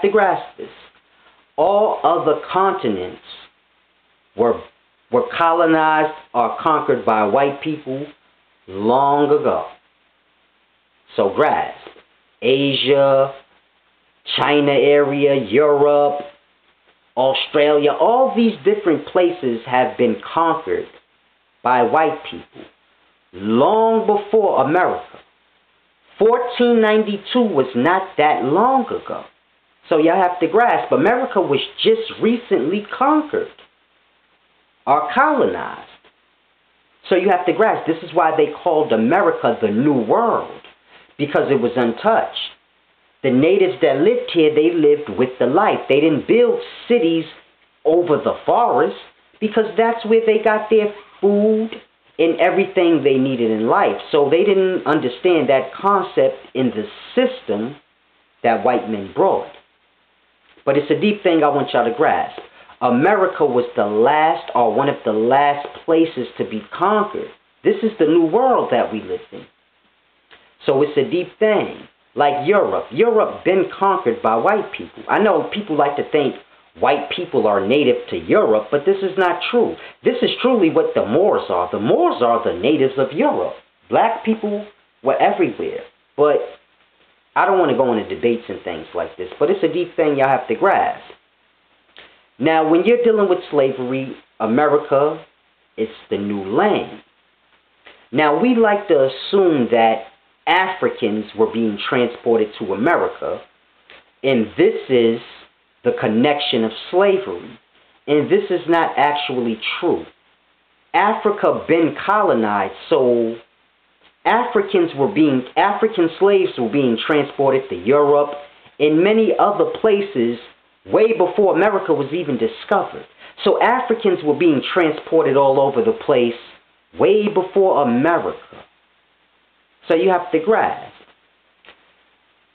to grasp this. All other continents were colonized or conquered by white people long ago. So grasp. Asia, China area, Europe, Australia, all these different places have been conquered by white people long before America. 1492 was not that long ago. So y'all have to grasp, America was just recently conquered or colonized. So you have to grasp, this is why they called America the New World, because it was untouched. The natives that lived here, they lived with the life. They didn't build cities over the forest because that's where they got their food and everything they needed in life. So they didn't understand that concept in the system that white men brought. But it's a deep thing I want y'all to grasp. America was the last or one of the last places to be conquered. This is the new world that we live in. So it's a deep thing. Like Europe. Europe been conquered by white people. I know people like to think white people are native to Europe, but this is not true. This is truly what the Moors are. The Moors are the natives of Europe. Black people were everywhere. But I don't want to go into debates and things like this, but it's a deep thing y'all have to grasp. Now, when you're dealing with slavery, America is the new land. Now, we like to assume that Africans were being transported to America, and this is the connection of slavery. And this is not actually true. Africa been colonized, so African slaves were being transported to Europe and many other places way before America was even discovered. So Africans were being transported all over the place way before America. So you have to grasp.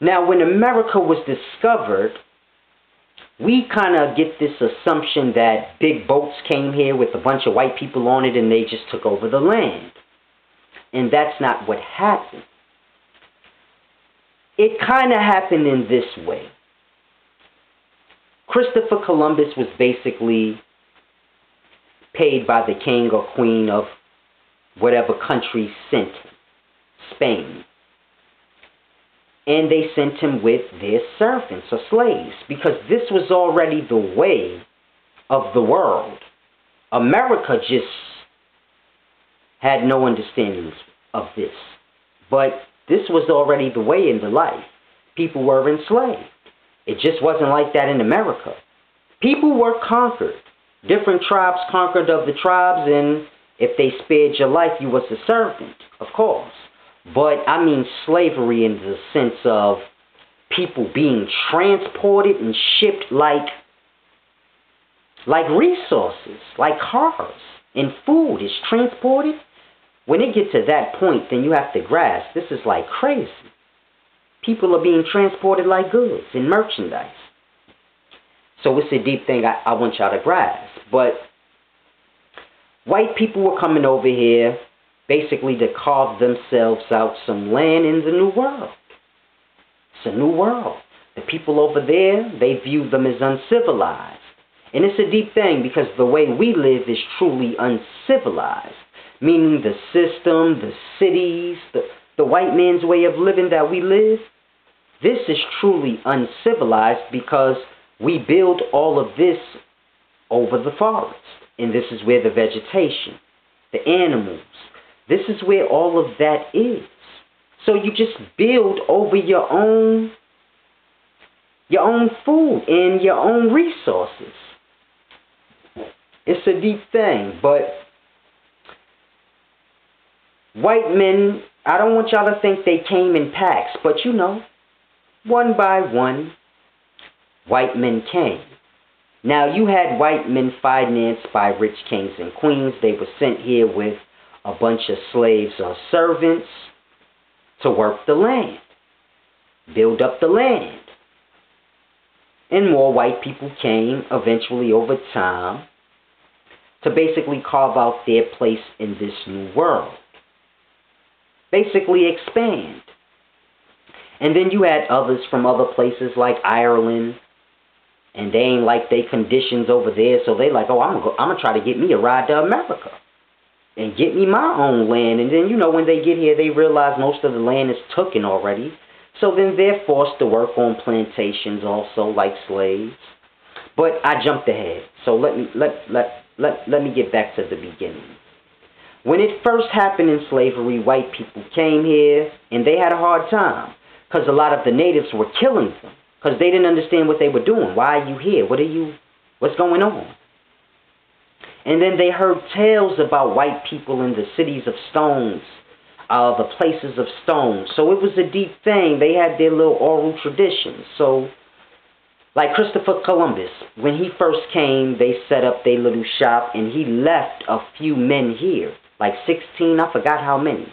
Now, when America was discovered, we kind of get this assumption that big boats came here with a bunch of white people on it and they just took over the land. And that's not what happened. It kind of happened in this way. Christopher Columbus was basically paid by the king or queen of whatever country sent him. Spain. And they sent him with their servants or slaves, because this was already the way of the world. America just had no understanding of this. But this was already the way in the life. People were enslaved. It just wasn't like that in America. People were conquered. Different tribes conquered of the tribes, and if they spared your life, you was a servant, of course. But I mean slavery in the sense of people being transported and shipped like resources, like cars and food is transported. When it gets to that point, then you have to grasp, this is like crazy. People are being transported like goods and merchandise. So it's a deep thing I want y'all to grasp. But white people were coming over here basically to carve themselves out some land in the new world. It's a new world. The people over there, they view them as uncivilized. And it's a deep thing because the way we live is truly uncivilized. Meaning the system, the cities, the white man's way of living that we live, this is truly uncivilized because we build all of this over the forest. And this is where the vegetation, the animals, this is where all of that is. So you just build over your own food and your own resources. It's a deep thing, but white men, I don't want y'all to think they came in packs, but you know, one by one, white men came. Now, you had white men financed by rich kings and queens. They were sent here with a bunch of slaves or servants to work the land, build up the land. And more white people came eventually over time to basically carve out their place in this new world. Basically expand. And then you had others from other places like Ireland, And they ain't like they conditions over there, so they like, oh, I'm gonna try to get me a ride to America and get me my own land. And then, you know, when they get here, they realize most of the land is taken already. So then they're forced to work on plantations also, like slaves. But I jumped ahead, so let me get back to the beginning. When it first happened in slavery, white people came here, and they had a hard time, because a lot of the natives were killing them, because they didn't understand what they were doing. Why are you here? What's going on? And then they heard tales about white people in the cities of stones, the places of stones. So it was a deep thing. They had their little oral traditions. So, like Christopher Columbus, when he first came, they set up their little shop, and he left a few men here, like 16, I forgot how many.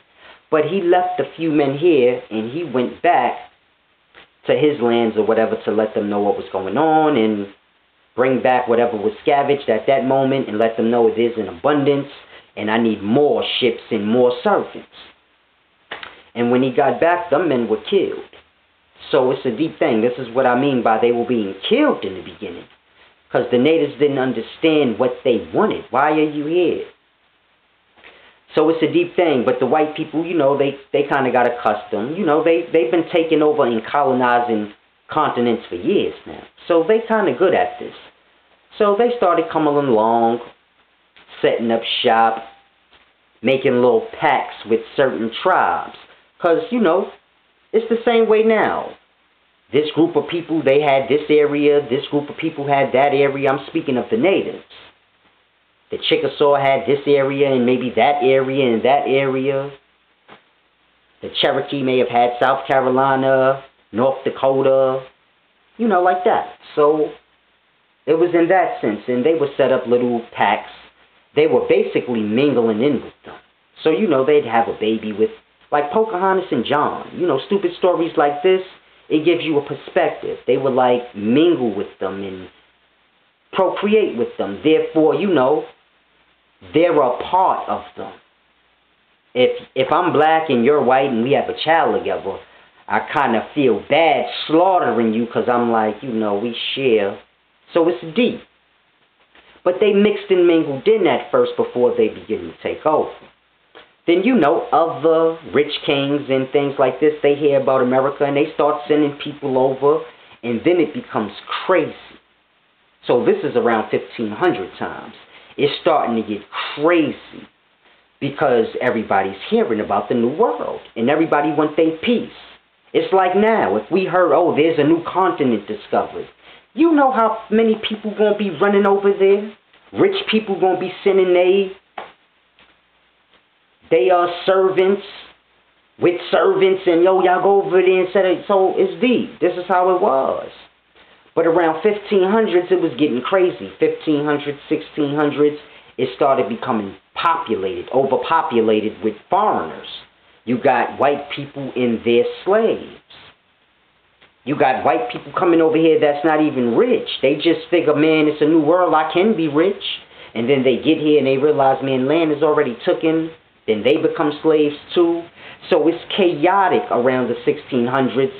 But he left a few men here, and he went back to his lands or whatever to let them know what was going on and bring back whatever was scavenged at that moment and let them know it is in abundance and I need more ships and more servants. And when he got back, them men were killed. So it's a deep thing. This is what I mean by they were being killed in the beginning, because the natives didn't understand what they wanted. Why are you here? So it's a deep thing, but the white people, you know, they kind of got accustomed. You know, they've been taking over and colonizing continents for years now. So they kind of good at this. So they started coming along, setting up shop, making little pacts with certain tribes. Because, you know, it's the same way now. This group of people, they had this area. This group of people had that area. I'm speaking of the natives. The Chickasaw had this area and maybe that area and that area. The Cherokee may have had South Carolina, North Dakota, you know, like that. So it was in that sense. And they would set up little packs. They were basically mingling in with them. So, you know, they'd have a baby with, like Pocahontas and John. You know, stupid stories like this, it gives you a perspective. They would, like, mingle with them and procreate with them. Therefore, you know, they're a part of them. If I'm black and you're white and we have a child together, I kind of feel bad slaughtering you because I'm like, you know, we share. So it's deep. But they mixed and mingled in at first before they begin to take over. Then, you know, other rich kings and things like this, they hear about America and they start sending people over, and then it becomes crazy. So this is around 1500 times. It's starting to get crazy because everybody's hearing about the New World and everybody wants their peace. It's like now, if we heard, oh, there's a new continent discovered, you know how many people going to be running over there? Rich people going to be sending they are servants with servants, and yo, y'all go over there and set it. So it's deep. This is how it was. But around 1500s, it was getting crazy. 1500s, 1600s, it started becoming populated, overpopulated with foreigners. You got white people and their slaves. You got white people coming over here that's not even rich. They just figure, man, it's a new world, I can be rich. And then they get here and they realize, man, land is already taken. Then they become slaves too. So it's chaotic around the 1600s.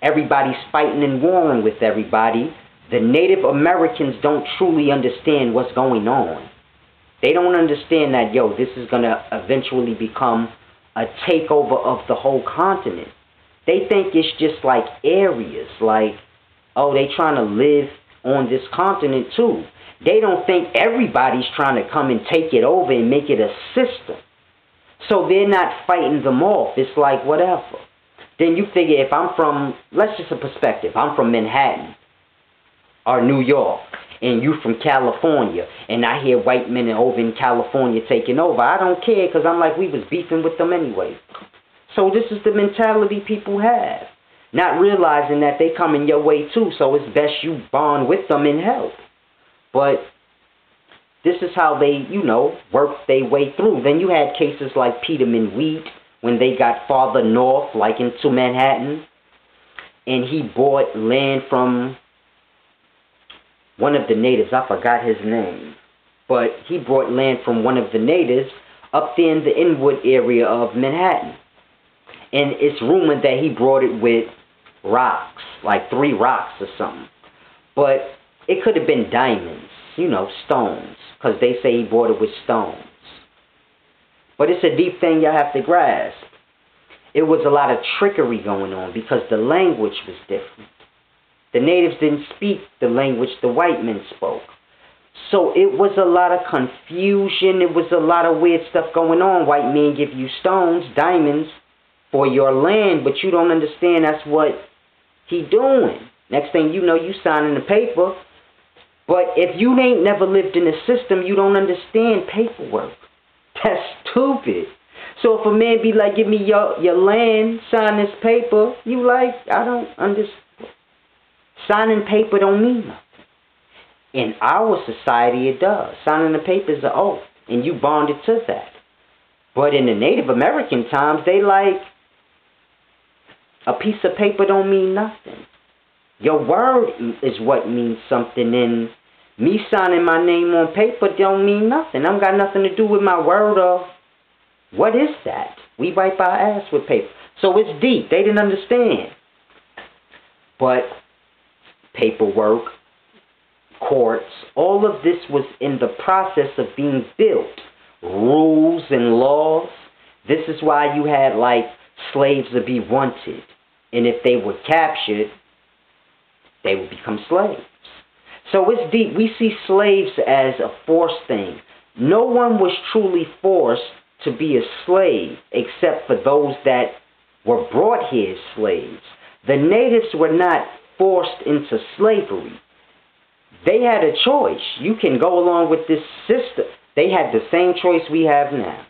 Everybody's fighting and warring with everybody. The Native Americans don't truly understand what's going on. They don't understand that, yo, this is going to eventually become a takeover of the whole continent. They think it's just like areas, like, oh, they trying to live on this continent too. They don't think everybody's trying to come and take it over and make it a system. So they're not fighting them off. It's like whatever. Then you figure if I'm from, let's just a perspective, I'm from Manhattan or New York, and you from California, and I hear white men over in California taking over. I don't care because I'm like, we was beefing with them anyway. So this is the mentality people have. Not realizing that they coming your way too, so it's best you bond with them and help. But this is how they, you know, worked their way through. Then you had cases like Peterman Wheat when they got farther north, like into Manhattan, and he bought land from one of the natives. I forgot his name. But he bought land from one of the natives up there in the Inwood area of Manhattan. And it's rumored that he brought it with rocks, like 3 rocks or something. But It could have been diamonds, stones, because they say he bought it with stones. But it's a deep thing y'all have to grasp. It was a lot of trickery going on because the language was different. The natives didn't speak the language the white men spoke. So it was a lot of confusion. It was a lot of weird stuff going on. White men give you stones, diamonds, for your land, but you don't understand that's what he doing. Next thing you know, you signing the paper. But if you ain't never lived in a system, you don't understand paperwork. That's stupid. So if a man be like, give me your land, sign this paper, you like, I don't understand. Signing paper don't mean nothing. In our society, it does. Signing the paper is an oath, and you bonded to that. But in the Native American times, they like, a piece of paper don't mean nothing. Your word is what means something, and me signing my name on paper don't mean nothing. I don't got nothing to do with my word or what is that? We wipe our ass with paper. So it's deep. They didn't understand. But paperwork, courts, all of this was in the process of being built. Rules and laws. This is why you had like slaves to be wanted. And if they were captured, they would become slaves. So it's deep. We see slaves as a forced thing. No one was truly forced to be a slave except for those that were brought here as slaves. The natives were not forced into slavery. They had a choice. You can go along with this system. They had the same choice we have now.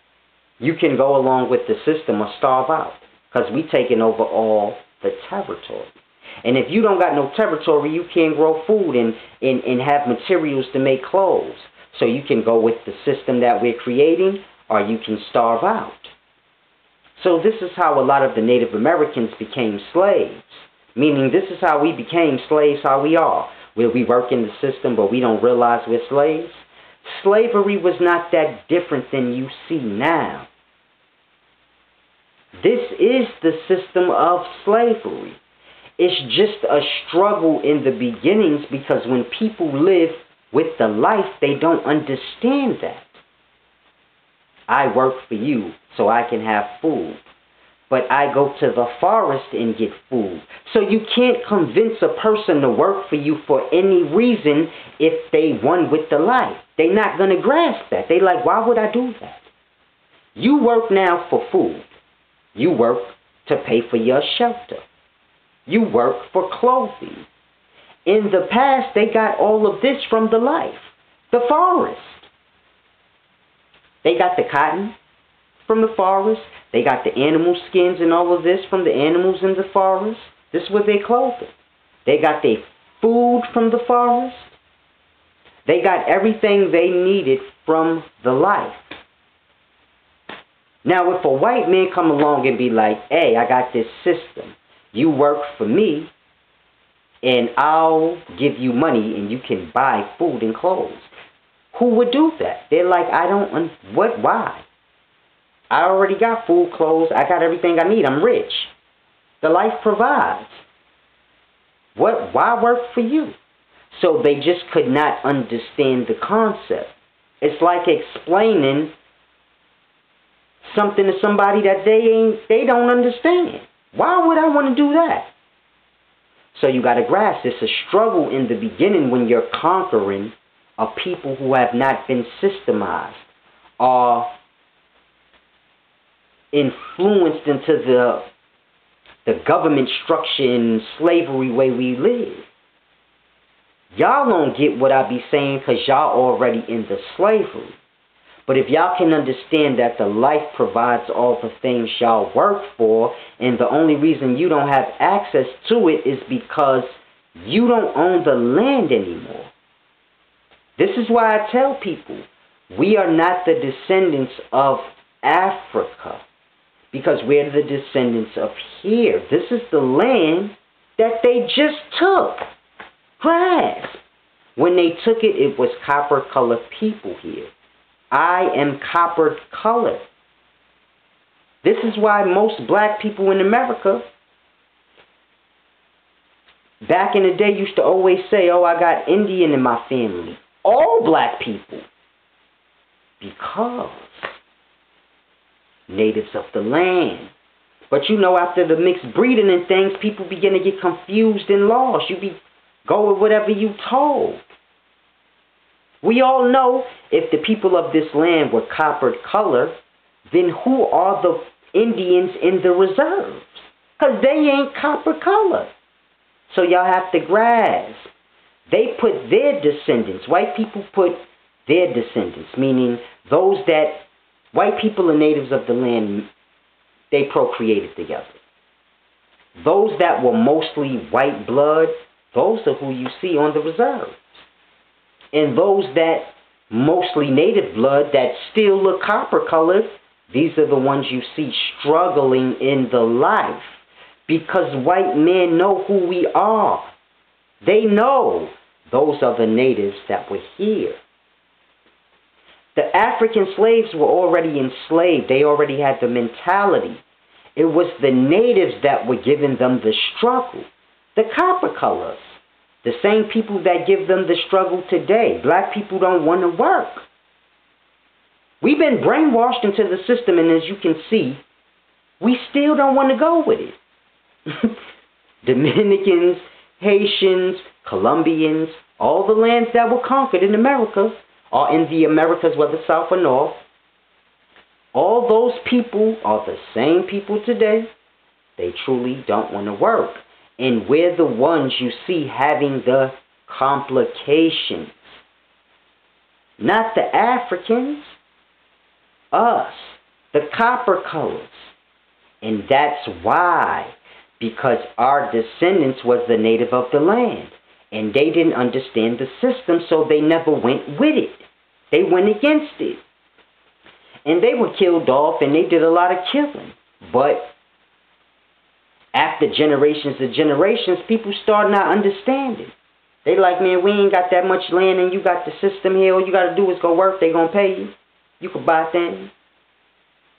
You can go along with the system or starve out because we taking over all the territory. And if you don't got no territory, you can't grow food and have materials to make clothes. So you can go with the system that we're creating, or you can starve out. So this is how a lot of the Native Americans became slaves. Meaning this is how we became slaves, how we are. Where we work in the system, but we don't realize we're slaves. Slavery was not that different than you see now. This is the system of slavery. It's just a struggle in the beginnings because when people live with the life, they don't understand that. I work for you so I can have food. But I go to the forest and get food. So you can't convince a person to work for you for any reason if they won with the life. They're not going to grasp that. They like, why would I do that? You work now for food. You work to pay for your shelter. You work for clothing. In the past, they got all of this from the life, the forest. They got the cotton from the forest. They got the animal skins and all of this from the animals in the forest. This was their clothing. They got their food from the forest. They got everything they needed from the life. Now, if a white man come along and be like, hey, I got this system. You work for me, and I'll give you money, and you can buy food and clothes. Who would do that? They're like, why? I already got food, clothes, I got everything I need, I'm rich. The life provides. Why work for you? So they just could not understand the concept. It's like explaining something to somebody that they don't understand. Why would I want to do that? So you got to grasp, it's a struggle in the beginning when you're conquering a people who have not been systemized or influenced into the government structure and slavery way we live. Y'all don't get what I be saying because y'all already in the slavery. But if y'all can understand that the life provides all the things y'all work for, and the only reason you don't have access to it is because you don't own the land anymore. This is why I tell people, we are not the descendants of Africa, because we're the descendants of here. This is the land that they just took. Grasp. When they took it, it was copper-colored people here. I am copper-colored. This is why most black people in America, back in the day used to always say, oh, I got Indian in my family. All black people. Because natives of the land. But you know, after the mixed breeding and things, people begin to get confused and lost. You go with whatever you told. We all know if the people of this land were coppered color, then who are the Indians in the reserves? Because they ain't copper color. So y'all have to grasp. They put their descendants, white people put their descendants, meaning those that, white people and natives of the land, they procreated together. Those that were mostly white blood, those are who you see on the reserves. And those that mostly native blood that still look copper colored, these are the ones you see struggling in the life. Because white men know who we are. They know those are the natives that were here. The African slaves were already enslaved. They already had the mentality. It was the natives that were giving them the struggle. The copper colors. The same people that give them the struggle today. Black people don't want to work. We've been brainwashed into the system, and as you can see, we still don't want to go with it. Dominicans, Haitians, Colombians, all the lands that were conquered in America, or in the Americas, whether south or north, all those people are the same people today. They truly don't want to work. And we're the ones you see having the complications. Not the Africans. Us. The copper colors. And that's why. Because our descendants was the native of the land. And they didn't understand the system, so they never went with it. They went against it. And they were killed off, and they did a lot of killing. But after generations of generations, people start not understanding. They like, man, we ain't got that much land, and you got the system here. All you got to do is go work. They going to pay you. You can buy things.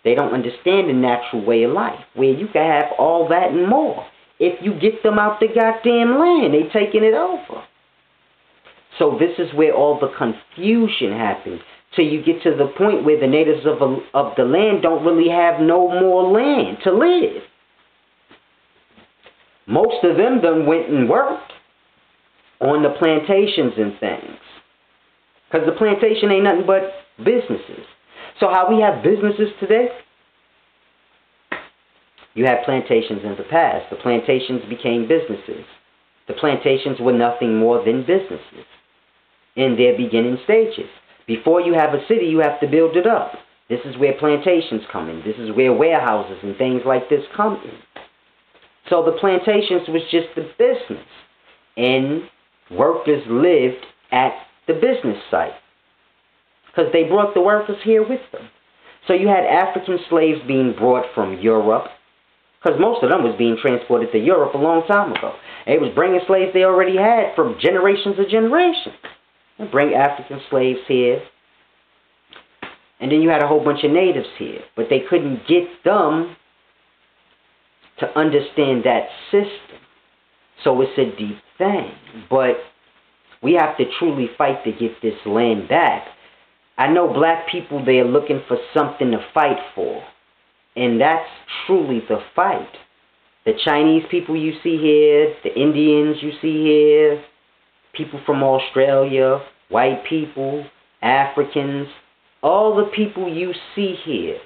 They don't understand the natural way of life, where you can have all that and more. If you get them out the goddamn land, they taking it over. So this is where all the confusion happens. Till you get to the point where the natives of the land don't really have no more land to live. Most of them done went and worked on the plantations and things. Because the plantation ain't nothing but businesses. So how we have businesses today? You had plantations in the past. The plantations became businesses. The plantations were nothing more than businesses in their beginning stages. Before you have a city, you have to build it up. This is where plantations come in. This is where warehouses and things like this come in. So the plantations was just the business. And workers lived at the business site. Because they brought the workers here with them. So you had African slaves being brought from Europe. Because most of them was being transported to Europe a long time ago. They was bringing slaves they already had from generations and generations. And bring African slaves here. And then you had a whole bunch of natives here. But they couldn't get them to understand that system. So it's a deep thing. But we have to truly fight to get this land back. I know black people, they are looking for something to fight for. And that's truly the fight. The Chinese people you see here, the Indians you see here, people from Australia, white people, Africans, all the people you see here,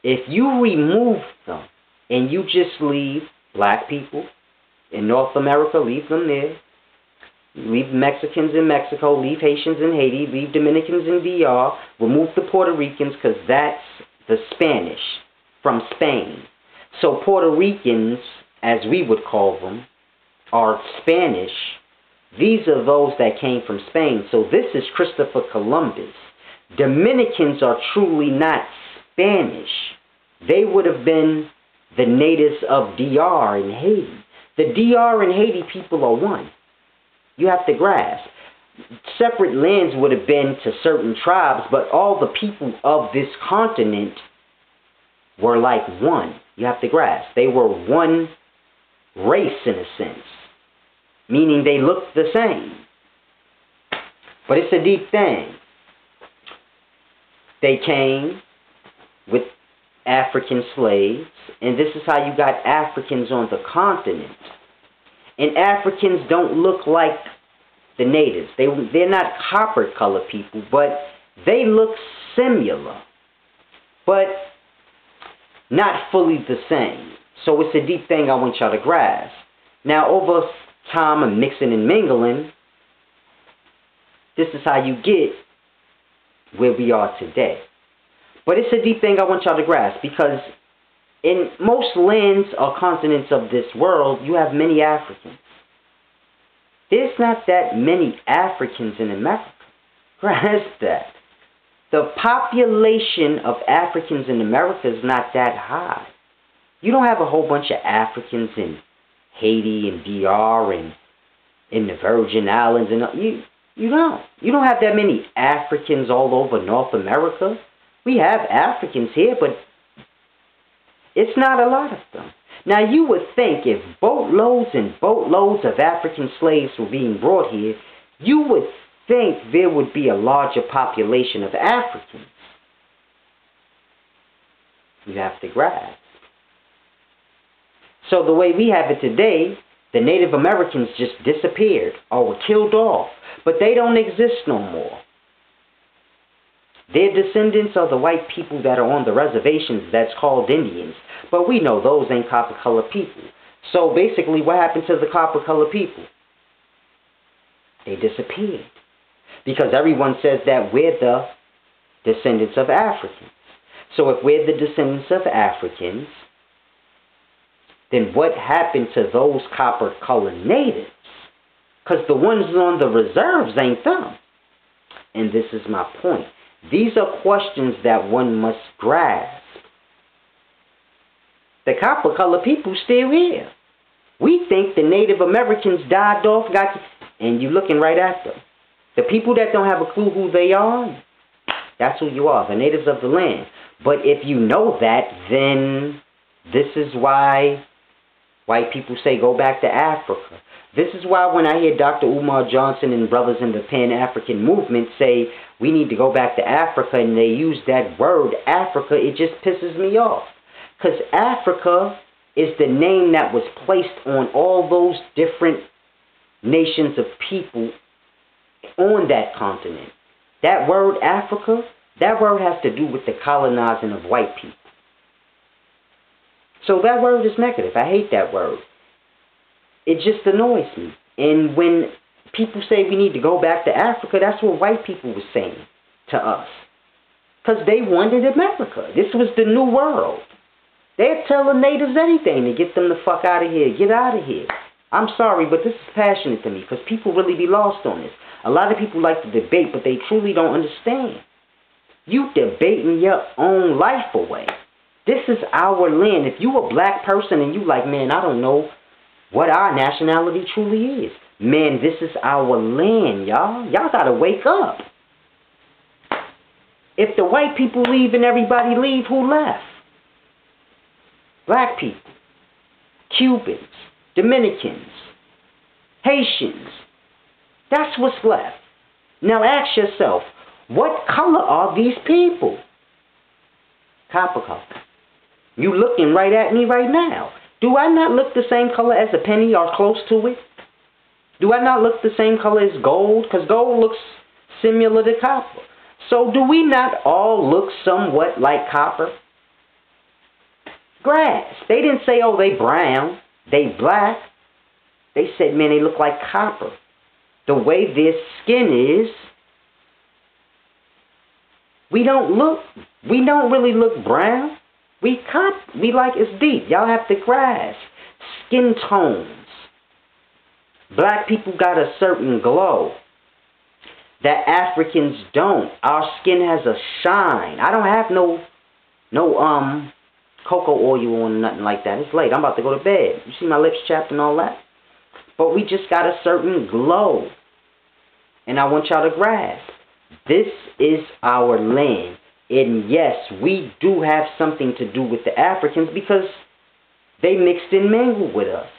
if you remove them and you just leave black people in North America, leave them there, leave Mexicans in Mexico, leave Haitians in Haiti, leave Dominicans in DR, remove the Puerto Ricans because that's the Spanish from Spain. So Puerto Ricans, as we would call them, are Spanish. These are those that came from Spain. So this is Christopher Columbus. Dominicans are truly not Spanish. They would have been the natives of DR and Haiti. The DR and Haiti people are one. You have to grasp. Separate lands would have been to certain tribes, but all the people of this continent were like one. You have to grasp. They were one race in a sense. meaning they look the same. But it's a deep thing. They came with African slaves, and this is how you got Africans on the continent. And Africans don't look like the natives. They're not copper-colored people, but they look similar, but not fully the same. So it's a deep thing I want y'all to grasp. Now, over time of mixing and mingling, this is how you get where we are today. But it's a deep thing I want y'all to grasp, because in most lands or continents of this world, you have many Africans. There's not that many Africans in America. Grasp that. The population of Africans in America is not that high. You don't have a whole bunch of Africans in Haiti and DR and in the Virgin Islands, and you don't have that many Africans all over North America. We have Africans here, but it's not a lot of them. Now, you would think if boatloads and boatloads of African slaves were being brought here, you would think there would be a larger population of Africans. You have to grasp. So the way we have it today, the Native Americans just disappeared or were killed off, but they don't exist no more. Their descendants are the white people that are on the reservations that's called Indians. But we know those ain't copper-colored people. So basically, what happened to the copper-colored people? They disappeared. Because everyone says that we're the descendants of Africans. So if we're the descendants of Africans, then what happened to those copper-colored natives? Because the ones on the reserves ain't them. And this is my point. These are questions that one must grasp. The copper-colored people still here. We think the Native Americans died off, and you're looking right at them. The people that don't have a clue who they are, that's who you are, the natives of the land. But if you know that, then this is why white people say go back to Africa. This is why when I hear Dr. Umar Johnson and brothers in the Pan-African movement say we need to go back to Africa, and they use that word Africa, it just pisses me off. Because Africa is the name that was placed on all those different nations of people on that continent. That word Africa, that word has to do with the colonizing of white people. So that word is negative. I hate that word. It just annoys me. And when people say we need to go back to Africa, that's what white people were saying to us. Because they wanted America. This was the new world. They'd tell the natives anything to get them the fuck out of here. Get out of here. I'm sorry, but this is passionate to me because people really be lost on this. A lot of people like to debate, but they truly don't understand. You debating your own life away. This is our land. If you a black person and you like, man, I don't know what our nationality truly is. Man, this is our land, y'all. Y'all gotta wake up. If the white people leave and everybody leave, who left? Black people, Cubans, Dominicans, Haitians. That's what's left. Now ask yourself, what color are these people? Copper color. You looking right at me right now. Do I not look the same color as a penny or close to it? Do I not look the same color as gold? Because gold looks similar to copper. So do we not all look somewhat like copper? Grass. They didn't say, oh, they brown, they black. They said, man, they look like copper. The way their skin is, we don't really look brown. We like it's deep. Y'all have to grasp. Skin tones. Black people got a certain glow that Africans don't. Our skin has a shine. I don't have no cocoa oil on, nothing like that. It's late. I'm about to go to bed. You see my lips chapped and all that? But we just got a certain glow. And I want y'all to grasp. This is our land. And yes, we do have something to do with the Africans because they mixed and mingled with us.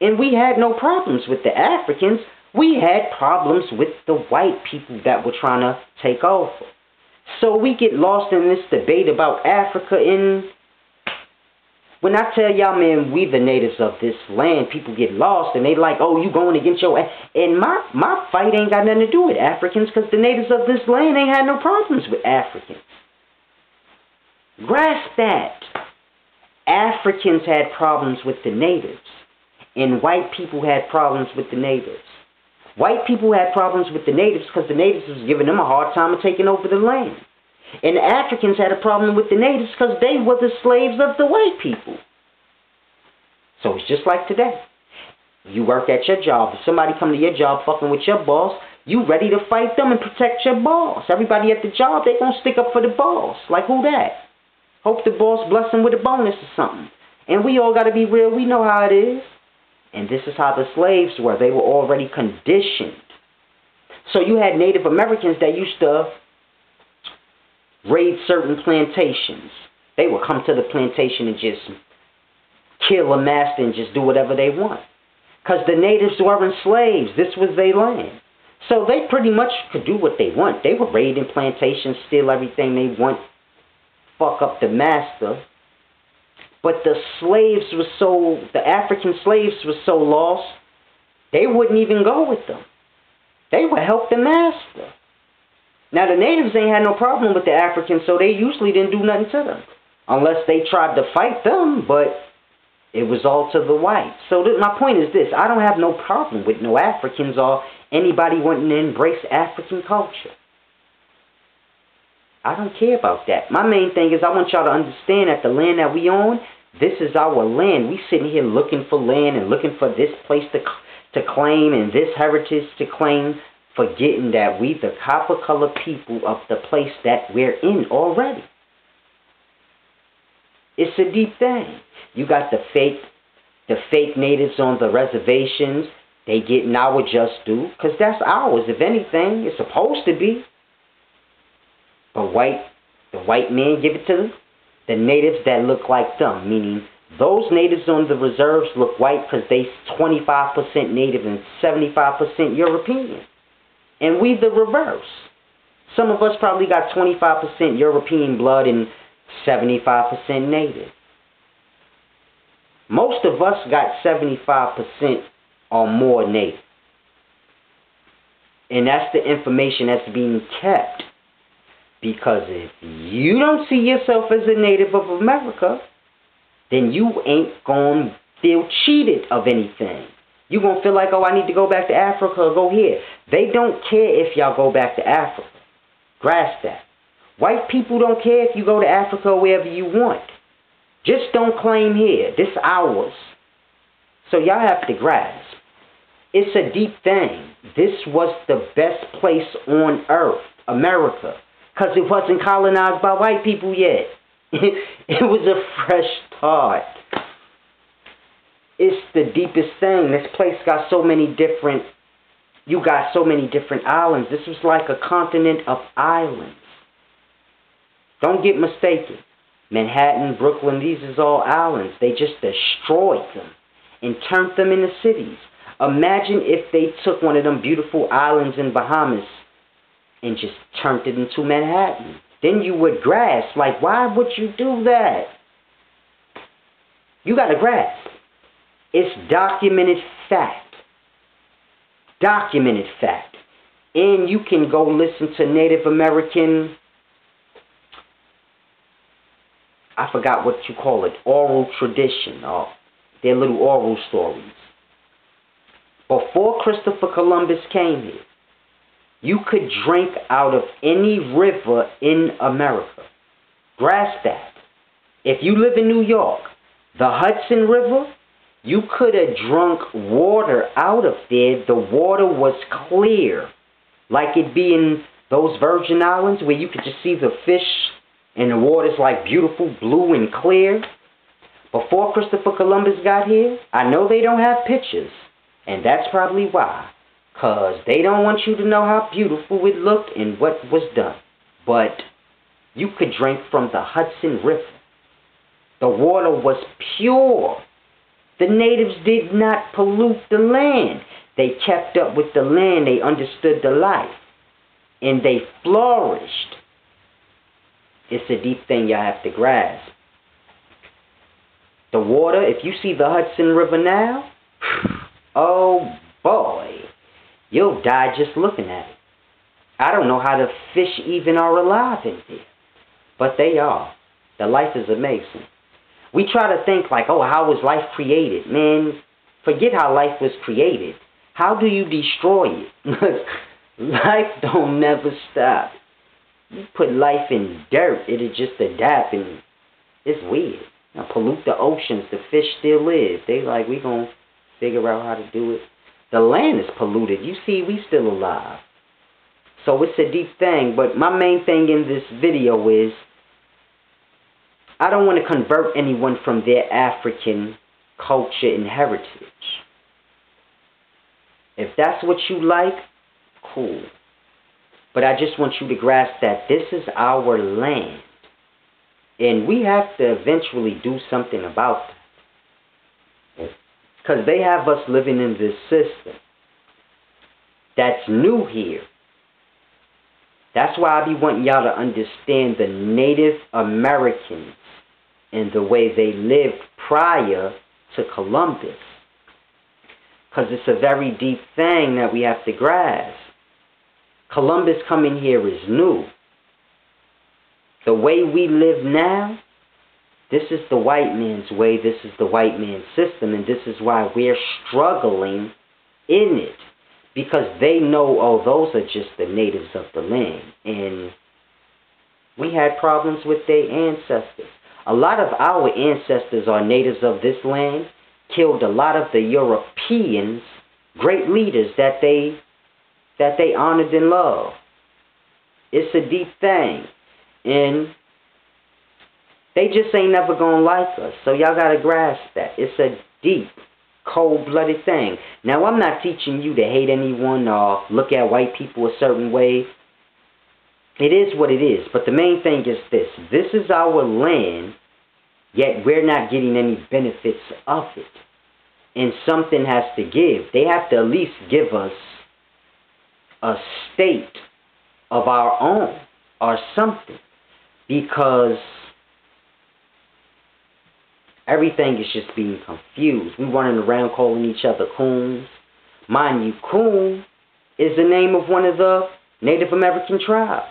And we had no problems with the Africans. We had problems with the white people that were trying to take over. So we get lost in this debate about Africa. And when I tell y'all, man, we the natives of this land, people get lost and they like, oh, you going against your... And my fight ain't got nothing to do with Africans, because the natives of this land ain't had no problems with Africans. Grasp that. Africans had problems with the natives, and white people had problems with the natives. White people had problems with the natives because the natives was giving them a hard time of taking over the land. And the Africans had a problem with the natives because they were the slaves of the white people. So it's just like today. You work at your job. If somebody come to your job fucking with your boss, you ready to fight them and protect your boss. Everybody at the job, they gonna stick up for the boss. Like, who that? Hope the boss bless them with a bonus or something. And we all got to be real. We know how it is. And this is how the slaves were. They were already conditioned. So you had Native Americans that used to raid certain plantations. They would come to the plantation and just kill a master and just do whatever they want. Because the natives weren't slaves. This was their land. So they pretty much could do what they want. They would raid in plantations, steal everything they want, fuck up the master. But the African slaves were so lost, they wouldn't even go with them. They would help the master. Now the natives ain't had no problem with the Africans, so they usually didn't do nothing to them. Unless they tried to fight them, but it was all to the whites. So my point is this: I don't have no problem with no Africans or anybody wanting to embrace African culture. I don't care about that. My main thing is I want y'all to understand that the land that we own, this is our land. We sitting here looking for land and looking for this place to claim and this heritage to claim, forgetting that we the copper-colored people of the place that we're in already. It's a deep thing. You got the fake natives on the reservations. They getting our just due, because that's ours. If anything, it's supposed to be. But the white man give it to the natives that look like them, meaning those natives on the reserves look white because they 25% native and 75% European. And we the reverse. Some of us probably got 25% European blood and 75% native. Most of us got 75% or more native. And that's the information that's being kept. Because if you don't see yourself as a native of America, then you ain't going to feel cheated of anything. You're going to feel like, oh, I need to go back to Africa or go here. They don't care if y'all go back to Africa. Grasp that. White people don't care if you go to Africa or wherever you want. Just don't claim here. This ours. So y'all have to grasp. It's a deep thing. This was the best place on earth, America. Because it wasn't colonized by white people yet. It was a fresh start. It's the deepest thing. This place got so many different... You got so many different islands. This was like a continent of islands. Don't get mistaken. Manhattan, Brooklyn, these is all islands. They just destroyed them and turned them into cities. Imagine if they took one of them beautiful islands in Bahamas and just turned it into Manhattan. Then you would grasp, like, why would you do that? You got to grasp. It's documented fact. Documented fact. And you can go listen to Native American, I forgot what you call it, oral tradition, or their little oral stories. Before Christopher Columbus came here, you could drink out of any river in America. Grasp that. If you live in New York, the Hudson River, you could have drunk water out of there. The water was clear, like it be in those Virgin Islands where you could just see the fish and the water's like beautiful blue and clear. Before Christopher Columbus got here, I know they don't have pictures, and that's probably why. Because they don't want you to know how beautiful it looked and what was done. But you could drink from the Hudson River. The water was pure. The natives did not pollute the land. They kept up with the land. They understood the life. And they flourished. It's a deep thing y'all have to grasp. The water, if you see the Hudson River now, oh boy, you'll die just looking at it. I don't know how the fish even are alive in there, but they are. The life is amazing. We try to think like, oh, how was life created? Man, forget how life was created. How do you destroy it? Life don't never stop. You put life in dirt, it'll just adapt, and it's weird. Now pollute the oceans, the fish still live. They like, we gonna figure out how to do it. The land is polluted. You see, we still alive. So it's a deep thing, but my main thing in this video is I don't want to convert anyone from their African culture and heritage. If that's what you like, cool. But I just want you to grasp that this is our land. And we have to eventually do something about that. Because they have us living in this system that's new here. That's why I be wanting y'all to understand the Native Americans and the way they lived prior to Columbus. Because it's a very deep thing that we have to grasp. Columbus coming here is new. The way we live now, this is the white man's way, this is the white man's system, and this is why we're struggling in it. Because they know, oh, those are just the natives of the land. And we had problems with their ancestors. A lot of our ancestors are natives of this land, killed a lot of the Europeans, great leaders that they honored and loved. It's a deep thing. And they just ain't never gonna like us. So y'all gotta grasp that. It's a deep, cold-blooded thing. Now, I'm not teaching you to hate anyone or look at white people a certain way. It is what it is. But the main thing is this. This is our land, yet we're not getting any benefits of it. And something has to give. They have to at least give us a state of our own or something. Because everything is just being confused. We running around calling each other coons. Mind you, coon is the name of one of the Native American tribes.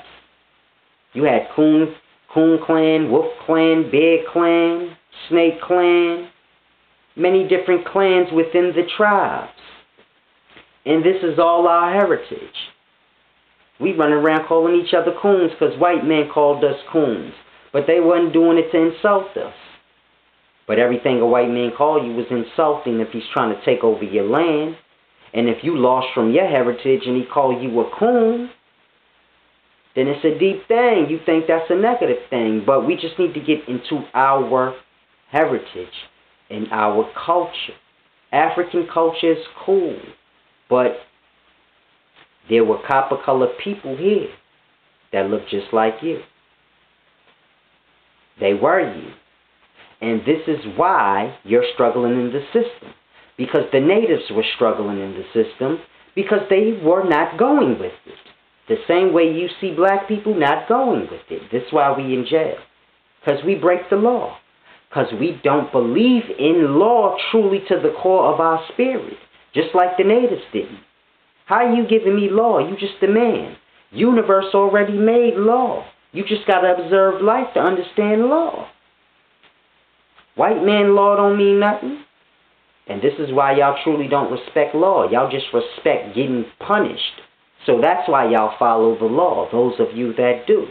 You had Coon Clan, Wolf Clan, Bear Clan, Snake Clan, many different clans within the tribes. And this is all our heritage. We run around calling each other coons because white men called us coons. But they wasn't doing it to insult us. But everything a white man called you was insulting if he's trying to take over your land. And if you lost from your heritage and he called you a coon, then it's a deep thing. You think that's a negative thing. But we just need to get into our heritage and our culture. African culture is cool. But there were copper-colored people here that looked just like you. They were you. And this is why you're struggling in the system. Because the natives were struggling in the system because they were not going with it. The same way you see black people not going with it. This is why we in jail. Because we break the law. Because we don't believe in law truly to the core of our spirit. Just like the natives didn't. How are you giving me law? You just a man. Universe already made law. You just got to observe life to understand law. White man law don't mean nothing. And this is why y'all truly don't respect law. Y'all just respect getting punished. So that's why y'all follow the law, those of you that do.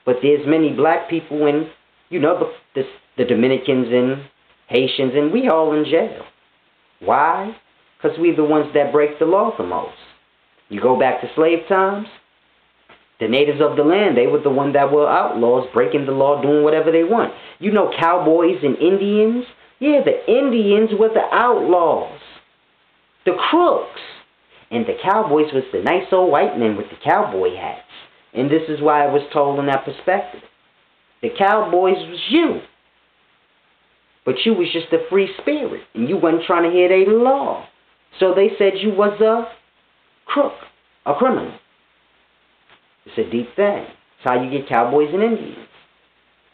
But there's many black people and, you know, the Dominicans and Haitians, and we all in jail. Why? Because we're the ones that break the law the most. You go back to slave times, the natives of the land, they were the ones that were outlaws, breaking the law, doing whatever they want. You know cowboys and Indians? Yeah, the Indians were the outlaws, the crooks. And the cowboys was the nice old white men with the cowboy hats. And this is why I was told in that perspective. The cowboys was you. But you was just a free spirit, and you wasn't trying to hear their law. So they said you was a crook, a criminal. It's a deep thing. It's how you get cowboys and Indians.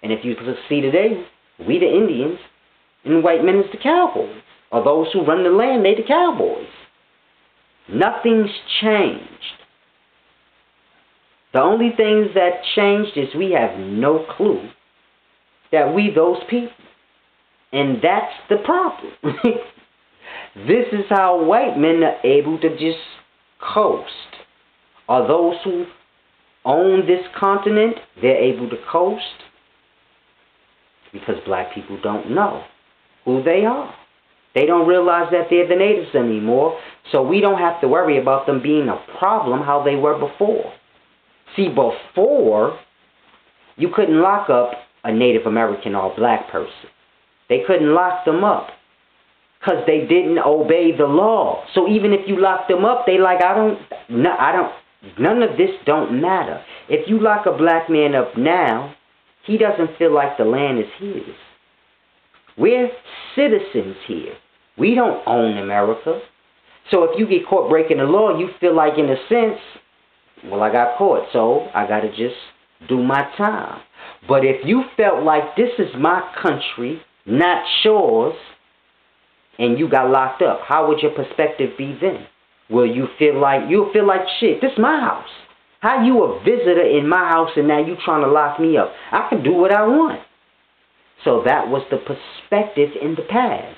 And if you see today, we the Indians, and the white men is the cowboys. Or those who run the land, they the cowboys. Nothing's changed. The only things that changed is we have no clue that we those people. And that's the problem. This is how white men are able to just coast. Or those who own this continent, they're able to coast because black people don't know who they are. They don't realize that they're the natives anymore, so we don't have to worry about them being a problem how they were before. See, before, you couldn't lock up a Native American or a black person. They couldn't lock them up because they didn't obey the law. So even if you lock them up, they like, none of this don't matter. If you lock a black man up now, he doesn't feel like the land is his. We're citizens here. We don't own America. So if you get caught breaking the law, you feel like, in a sense, well, I got caught, so I got to just do my time. But if you felt like this is my country, not yours, and you got locked up, how would your perspective be then? Will you feel like, you'll feel like, shit, this is my house. How you a visitor in my house and now you trying to lock me up? I can do what I want. So that was the perspective in the past.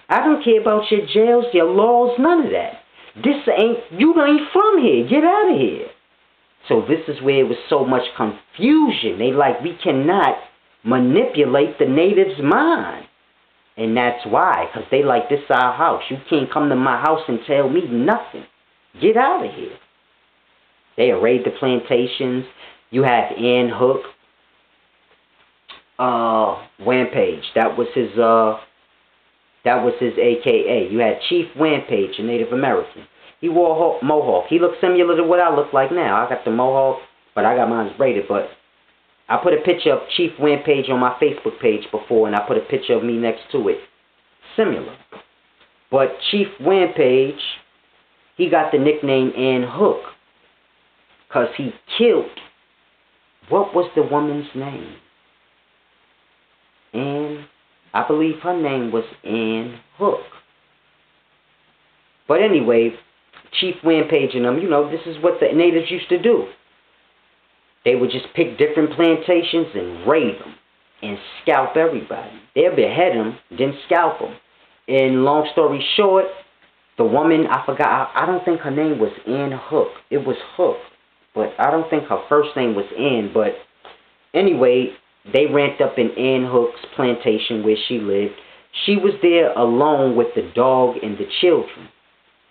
I don't care about your jails, your laws, none of that. You ain't from here. Get out of here. So this is where it was so much confusion. They like, we cannot manipulate the native's mind. And that's why. Because they like, this is our house. You can't come to my house and tell me nothing. Get out of here. They raid the plantations. You have Ann Hook. Wampage. That was his AKA. You had Chief Wampage, a Native American. He wore a mohawk. He looked similar to what I look like now. I got the mohawk, but I got mine braided. But I put a picture of Chief Wampage on my Facebook page before, and I put a picture of me next to it. Similar. But Chief Wampage, he got the nickname Ann Hook because he killed, what was the woman's name? I believe her name was Ann Hook. But anyway, Chief Wampage and them, this is what the natives used to do. They would just pick different plantations and raid them and scalp everybody. They'll behead them, then scalp them. And long story short, the woman, I forgot, I don't think her name was Ann Hook. It was Hook. But I don't think her first name was Ann. But anyway, they ramped up in Ann Hook's plantation where she lived. She was there alone with the dog and the children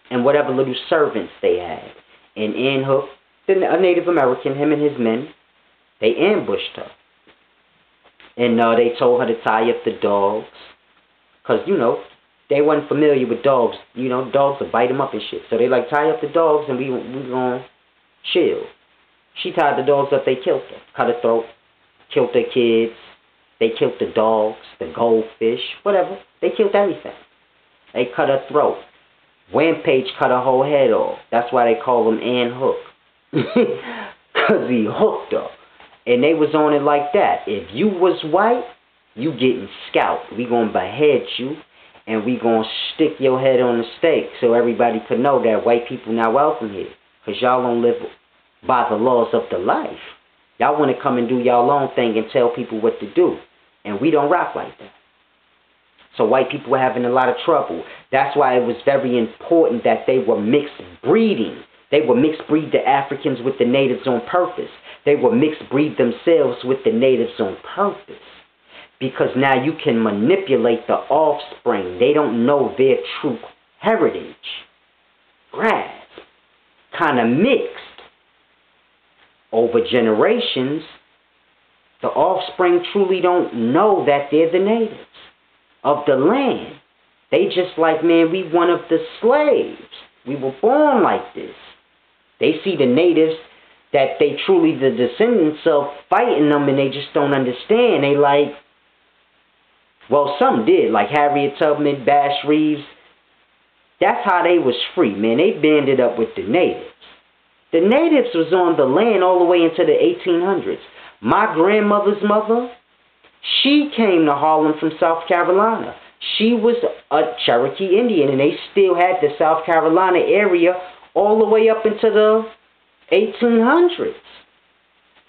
and whatever little servants they had. And Ann Hook, a Native American, him and his men, they ambushed her. And they told her to tie up the dogs. Because, they wasn't familiar with dogs. Dogs would bite them up and shit. So they like, tie up the dogs and we gonna chill. She tied the dogs up, they killed her. Cut her throat. Killed their kids. They killed the dogs, the goldfish, whatever. They killed everything. They cut her throat. Wampage cut her whole head off. That's why they call him Ann Hook. Because he hooked her. And they was on it like that. If you was white, you getting scalped. We gonna behead you. And we gonna stick your head on the stake so everybody could know that white people not welcome here. Because y'all don't live by the laws of the life. Y'all want to come and do y'all own thing and tell people what to do. And we don't rock like that. So white people were having a lot of trouble. That's why it was very important that they were mixed breeding. They were mixed breed the Africans with the natives on purpose. They were mixed breed themselves with the natives on purpose. Because now you can manipulate the offspring. They don't know their true heritage. Grasp. Kind of mixed. Over generations, the offspring truly don't know that they're the natives of the land. They just like, man, we one of the slaves. We were born like this. They see the natives that they truly the descendants of fighting them and they just don't understand. They like, Well, some did, like Harriet Tubman, Bass Reeves. That's how they was free, man. They banded up with the natives. The natives was on the land all the way into the 1800s. My grandmother's mother, she came to Harlem from South Carolina. She was a Cherokee Indian, and they still had the South Carolina area all the way up into the 1800s.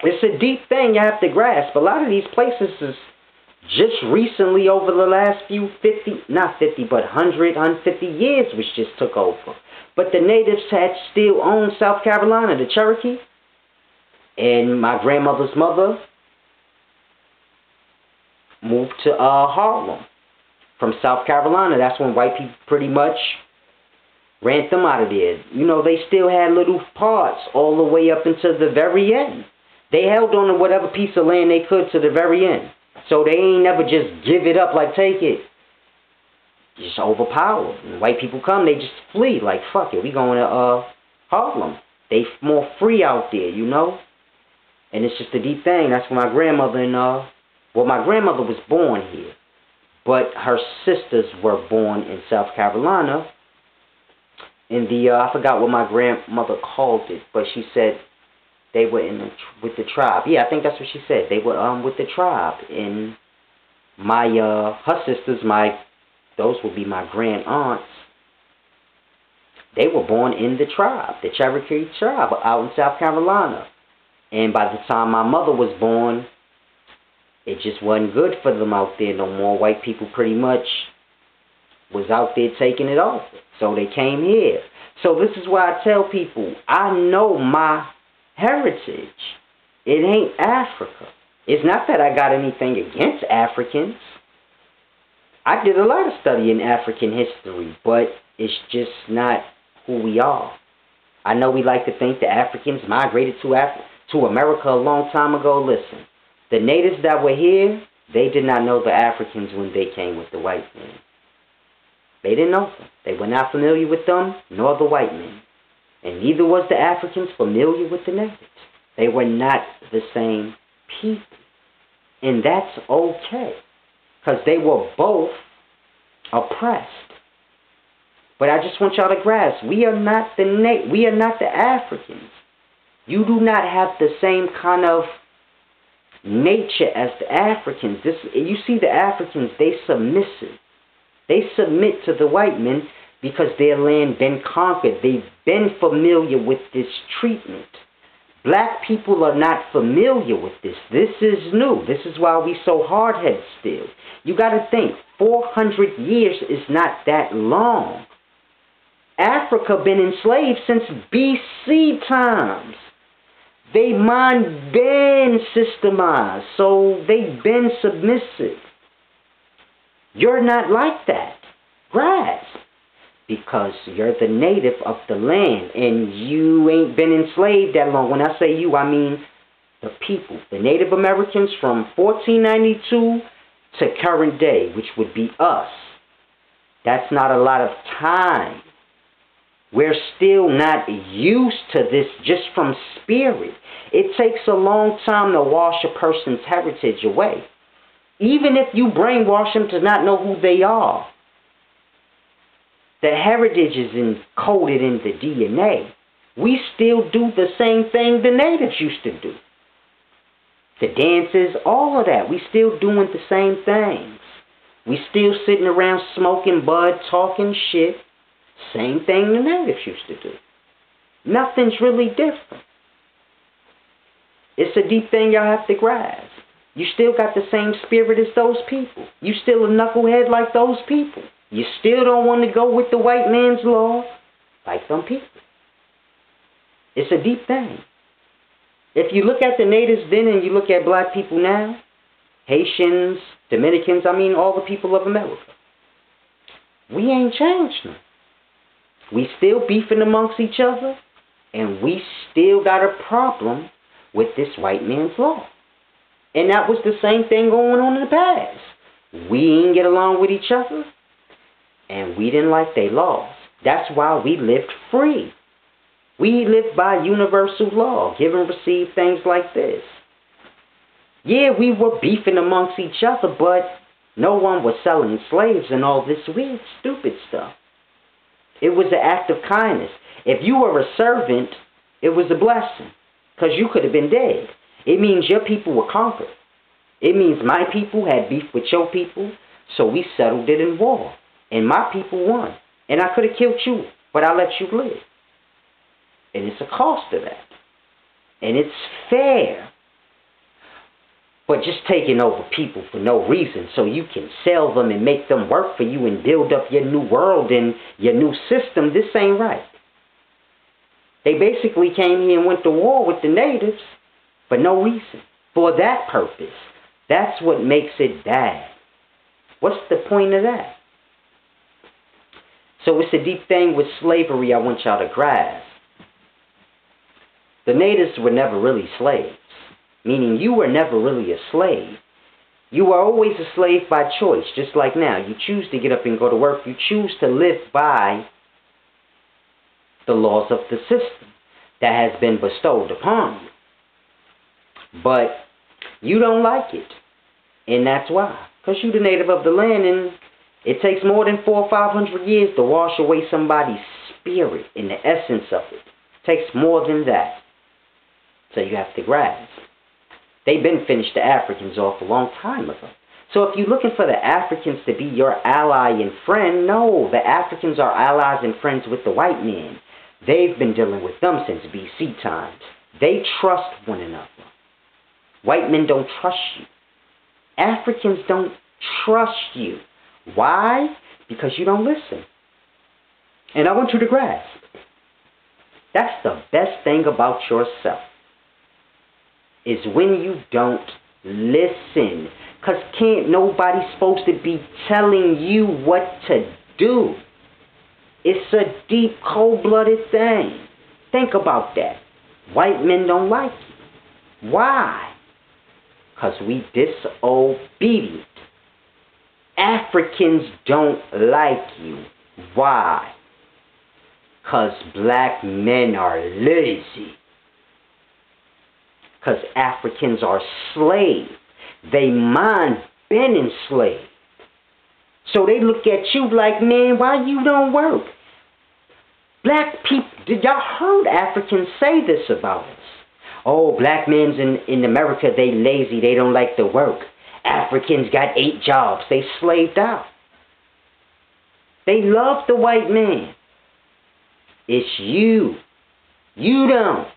It's a deep thing you have to grasp. A lot of these places is just recently, over the last few 150 years, which just took over. But the natives had still owned South Carolina, the Cherokee. And my grandmother's mother moved to Harlem from South Carolina. That's when white people pretty much ran them out of there. You know, they still had little parts all the way up until the very end. They held on to whatever piece of land they could to the very end. So they ain't never just give it up like take it. Just overpowered. When white people come, they just flee. Like, fuck it, we going to Harlem. They more free out there, you know? And it's just a deep thing. That's when my grandmother and, well, my grandmother was born here. But her sisters were born in South Carolina. In the, I forgot what my grandmother called it, but she said they were with the tribe. Yeah, I think that's what she said. They were with the tribe. And my her sisters, those would be my grand aunts. They were born in the tribe, the Cherokee tribe, out in South Carolina. And by the time my mother was born, it just wasn't good for them out there no more. White people pretty much was out there taking it over. So they came here. So this is why I tell people, I know my heritage. It ain't Africa. It's not that I got anything against Africans. I did a lot of study in African history, but it's just not who we are. I know we like to think the Africans migrated to America a long time ago. Listen, the natives that were here, they did not know the Africans when they came with the white men. They didn't know them. They were not familiar with them, nor the white men. And neither was the Africans familiar with the natives. They were not the same people. And that's okay, because they were both oppressed. But I just want y'all to grasp, we are not the Africans. You do not have the same kind of nature as the Africans. You see, the Africans, they submissive. They submit to the white men because their land been conquered. They've been familiar with this treatment. Black people are not familiar with this. This is new. This is why we so hard-headed still. You got to think, 400 years is not that long. Africa been enslaved since BC times. They mind been systemized, so they been submissive. You're not like that. Grasp. Because you're the native of the land, and you ain't been enslaved that long. When I say you, I mean the people. The Native Americans from 1492 to current day, which would be us. That's not a lot of time. We're still not used to this just from spirit. It takes a long time to wash a person's heritage away. Even if you brainwash them to not know who they are. The heritage is encoded in the DNA. We still do the same thing the natives used to do. The dances, all of that. We still doing the same things. We still sitting around smoking bud, talking shit. Same thing the natives used to do. Nothing's really different. It's a deep thing y'all have to grasp. You still got the same spirit as those people. You still a knucklehead like those people. You still don't want to go with the white man's law like some people. It's a deep thing. If you look at the natives then and you look at black people now, Haitians, Dominicans, I mean all the people of America, we ain't changed them. We still beefing amongst each other, and we still got a problem with this white man's law. And that was the same thing going on in the past. We didn't get along with each other, and we didn't like their laws. That's why we lived free. We lived by universal law, give and receive, things like this. Yeah, we were beefing amongst each other, but No one was selling slaves and all this weird, stupid stuff. It was an act of kindness. If you were a servant, it was a blessing, because you could have been dead. It means your people were conquered. It means my people had beef with your people, so we settled it in war. And my people won. And I could have killed you, but I let you live. And it's a cost to that. And it's fair. But just taking over people for no reason so you can sell them and make them work for you and build up your new world and your new system, this ain't right. They basically came here and went to war with the natives for no reason. For that purpose. That's what makes it bad. What's the point of that? So it's a deep thing with slavery I want y'all to grasp. The natives were never really slaves. Meaning you were never really a slave. You were always a slave by choice, just like now. You choose to get up and go to work. You choose to live by the laws of the system that has been bestowed upon you. But you don't like it. And that's why. Because you're the native of the land, and it takes more than 400 or 500 years to wash away somebody's spirit and the essence of it. It takes more than that. So you have to grasp. They've been finished the Africans off a long time ago. So if you're looking for the Africans to be your ally and friend, no, the Africans are allies and friends with the white men. They've been dealing with them since BC times. They trust one another. White men don't trust you. Africans don't trust you. Why? Because you don't listen. And I want you to grasp. That's the best thing about yourself. Is when you don't listen. Because can't nobody supposed to be telling you what to do. It's a deep, cold-blooded thing. Think about that. White men don't like you. Why? Because we disobedient. Africans don't like you. Why? Because black men are lazy. Because Africans are slaves. They mind been enslaved. So they look at you like, man, why you don't work? Black people, did y'all heard Africans say this about us? Oh, black men's in America, they lazy, they don't like to work. Africans got 8 jobs, they slaved out. They love the white man. It's you. You don't.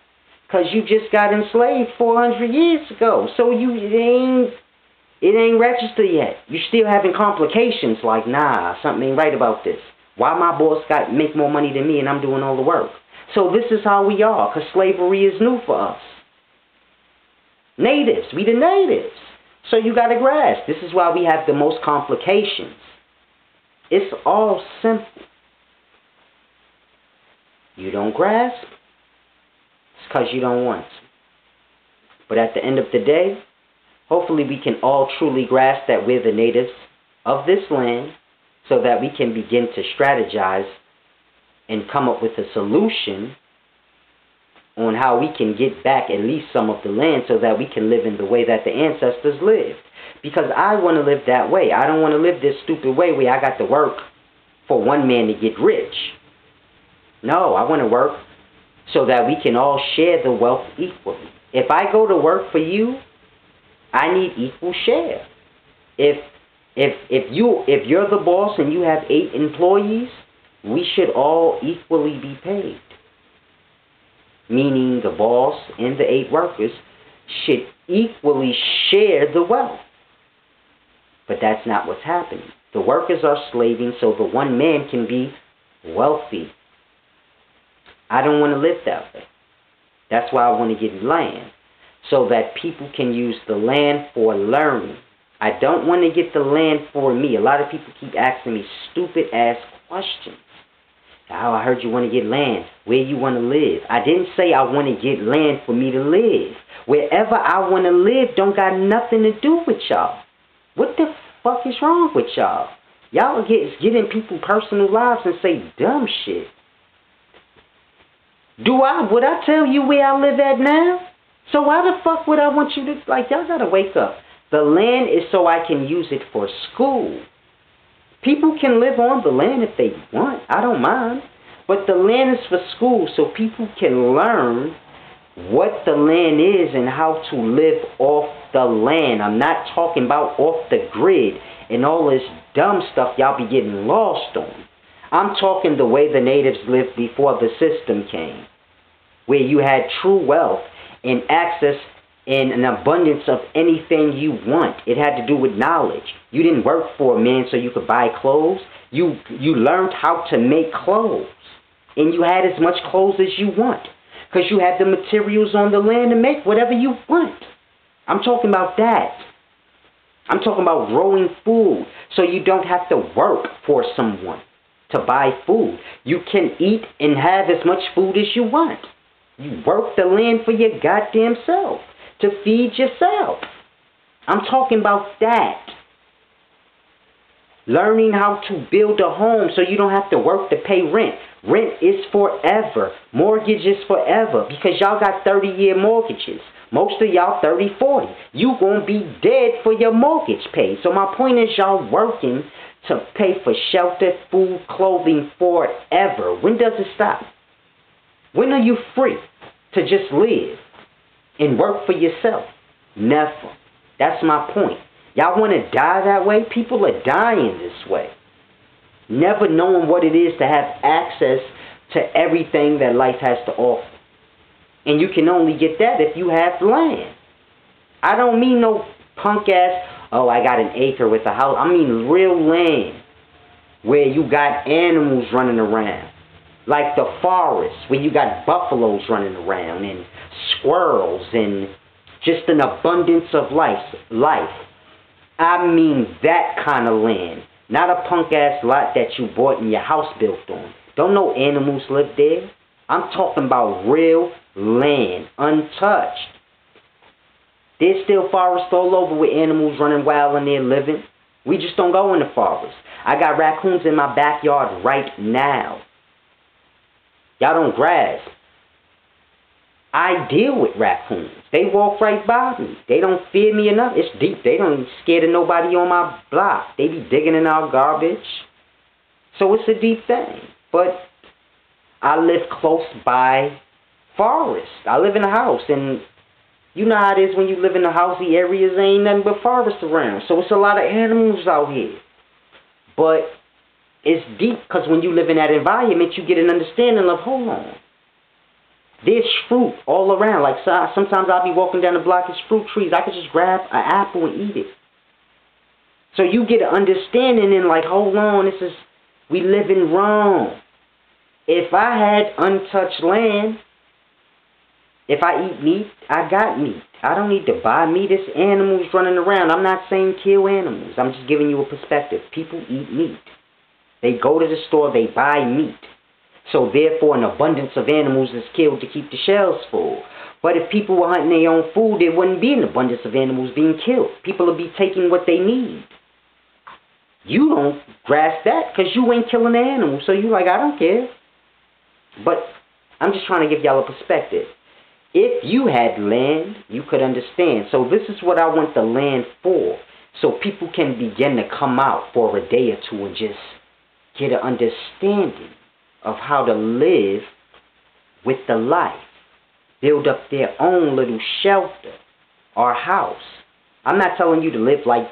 Because you just got enslaved 400 years ago. So it ain't registered yet. You're still having complications like, nah, something ain't right about this. Why my boss make more money than me and I'm doing all the work? So this is how we are, because slavery is new for us. Natives, we the natives. So you got to grasp. This is why we have the most complications. It's all simple. You don't grasp? Because you don't want to. But at the end of the day, hopefully we can all truly grasp that we're the natives of this land so that we can begin to strategize and come up with a solution on how we can get back at least some of the land so that we can live in the way that the ancestors lived. Because I want to live that way. I don't want to live this stupid way where I got to work for one man to get rich. No, I want to work so that we can all share the wealth equally. If I go to work for you, I need equal share. If you're the boss and you have 8 employees, we should all equally be paid. Meaning the boss and the 8 workers should equally share the wealth. But that's not what's happening. The workers are slaving so the one man can be wealthy. I don't want to live that way. That's why I want to get land. So that people can use the land for learning. I don't want to get the land for me. A lot of people keep asking me stupid ass questions. Oh, I heard you want to get land. Where you want to live? I didn't say I want to get land for me to live. Wherever I want to live don't got nothing to do with y'all. What the fuck is wrong with y'all? Y'all get in people's personal lives and say dumb shit. Would I tell you where I live at now? So why the fuck would I want you to, y'all gotta wake up. The land is so I can use it for school. People can live on the land if they want. I don't mind. But the land is for school so people can learn what the land is and how to live off the land. I'm not talking about off the grid and all this dumb stuff y'all be getting lost on. I'm talking the way the natives lived before the system came, where you had true wealth and access and an abundance of anything you want. It had to do with knowledge. You didn't work for a man so you could buy clothes. You learned how to make clothes. And you had as much clothes as you want. Because you had the materials on the land to make whatever you want. I'm talking about that. I'm talking about growing food so you don't have to work for someone to buy food. You can eat and have as much food as you want. You work the land for your goddamn self to feed yourself. I'm talking about that. Learning how to build a home so you don't have to work to pay rent. Rent is forever. Mortgage is forever because y'all got 30-year mortgages. Most of y'all 30, 40. You gonna be dead for your mortgage paid. So my point is y'all working to pay for shelter, food, clothing forever. When does it stop? When are you free to just live and work for yourself? Never. That's my point. Y'all want to die that way? People are dying this way. Never knowing what it is to have access to everything that life has to offer. And you can only get that if you have land. I don't mean no punk ass, oh, I got an acre with a house. I mean real land where you got animals running around. Like the forest where you got buffaloes running around and squirrels and just an abundance of life. I mean that kind of land. Not a punk-ass lot that you bought and your house built on. Don't no animals live there. I'm talking about real land, untouched. There's still forests all over with animals running wild and they're living. We just don't go in the forest. I got raccoons in my backyard right now. Y'all don't grasp. I deal with raccoons. They walk right by me. They don't fear me enough. It's deep. They don't scared of nobody on my block. They be digging in our garbage. So it's a deep thing. But I live close by forest. I live in a house. And you know how it is when you live in the housey areas. There ain't nothing but forest around. So it's a lot of animals out here. But it's deep because when you live in that environment, you get an understanding of, hold on. There's fruit all around. Like sometimes I'll be walking down the block, there's fruit trees. I could just grab an apple and eat it. So you get an understanding and like, hold on, we live in wrong. If I had untouched land, if I eat meat, I got meat. I don't need to buy meat. There's animals running around. I'm not saying kill animals. I'm just giving you a perspective. People eat meat. They go to the store, they buy meat. So therefore an abundance of animals is killed to keep the shelves full. But if people were hunting their own food, there wouldn't be an abundance of animals being killed. People would be taking what they need. You don't grasp that because you ain't killing the animals. So you like, I don't care. But I'm just trying to give y'all a perspective. If you had land, you could understand. So this is what I want the land for. So people can begin to come out for a day or two and just get an understanding of how to live with the life. Build up their own little shelter or house. I'm not telling you to live like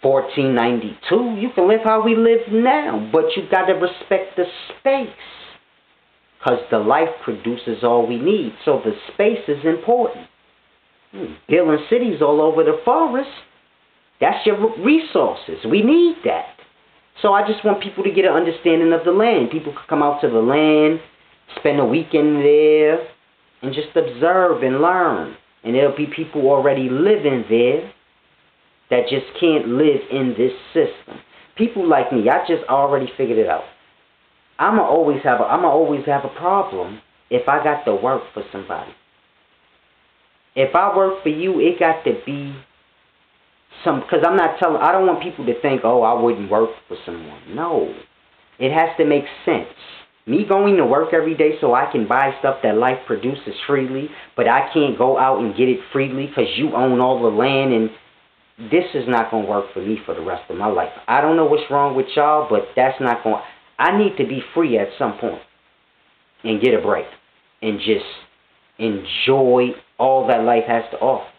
1492. You can live how we live now, but you got to respect the space. Because the life produces all we need, so the space is important. Building cities all over the forest, that's your resources. We need that. So I just want people to get an understanding of the land. People can come out to the land, spend a weekend there, and just observe and learn. And there'll be people already living there that just can't live in this system. People like me, I just already figured it out. I'ma always have a problem if I got to work for somebody. If I work for you, it got to be because I don't want people to think, oh, I wouldn't work for someone. No. It has to make sense. Me going to work every day so I can buy stuff that life produces freely, but I can't go out and get it freely because you own all the land and this is not going to work for me for the rest of my life. I don't know what's wrong with y'all, but that's not going to... I need to be free at some point and get a break and just enjoy all that life has to offer.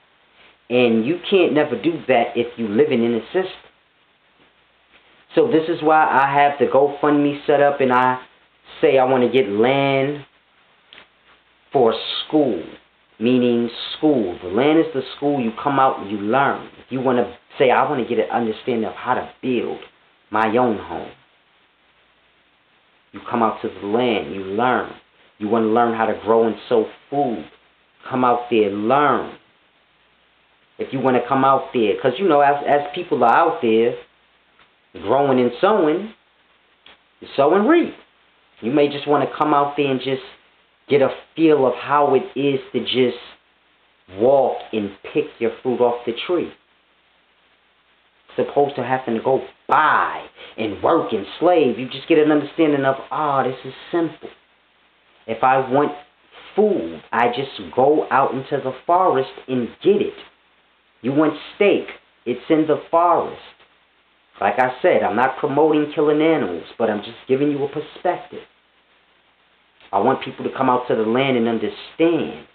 And you can't never do that if you're living in a system. So this is why I have the GoFundMe set up, and I say I want to get land for school, meaning school. The land is the school. You come out and you learn. If you want to say, I want to get an understanding of how to build my own home, you come out to the land, you learn. You want to learn how to grow and sow food, come out there, learn. If you want to come out there, because, you know, as people are out there growing and sowing, you sow and reap. You may just want to come out there and just get a feel of how it is to just walk and pick your fruit off the tree. Supposed to having to go buy and work and slave. You just get an understanding of, this is simple. If I want food, I just go out into the forest and get it. You want steak, it's in the forest. Like I said, I'm not promoting killing animals, but I'm just giving you a perspective. I want people to come out to the land and understand.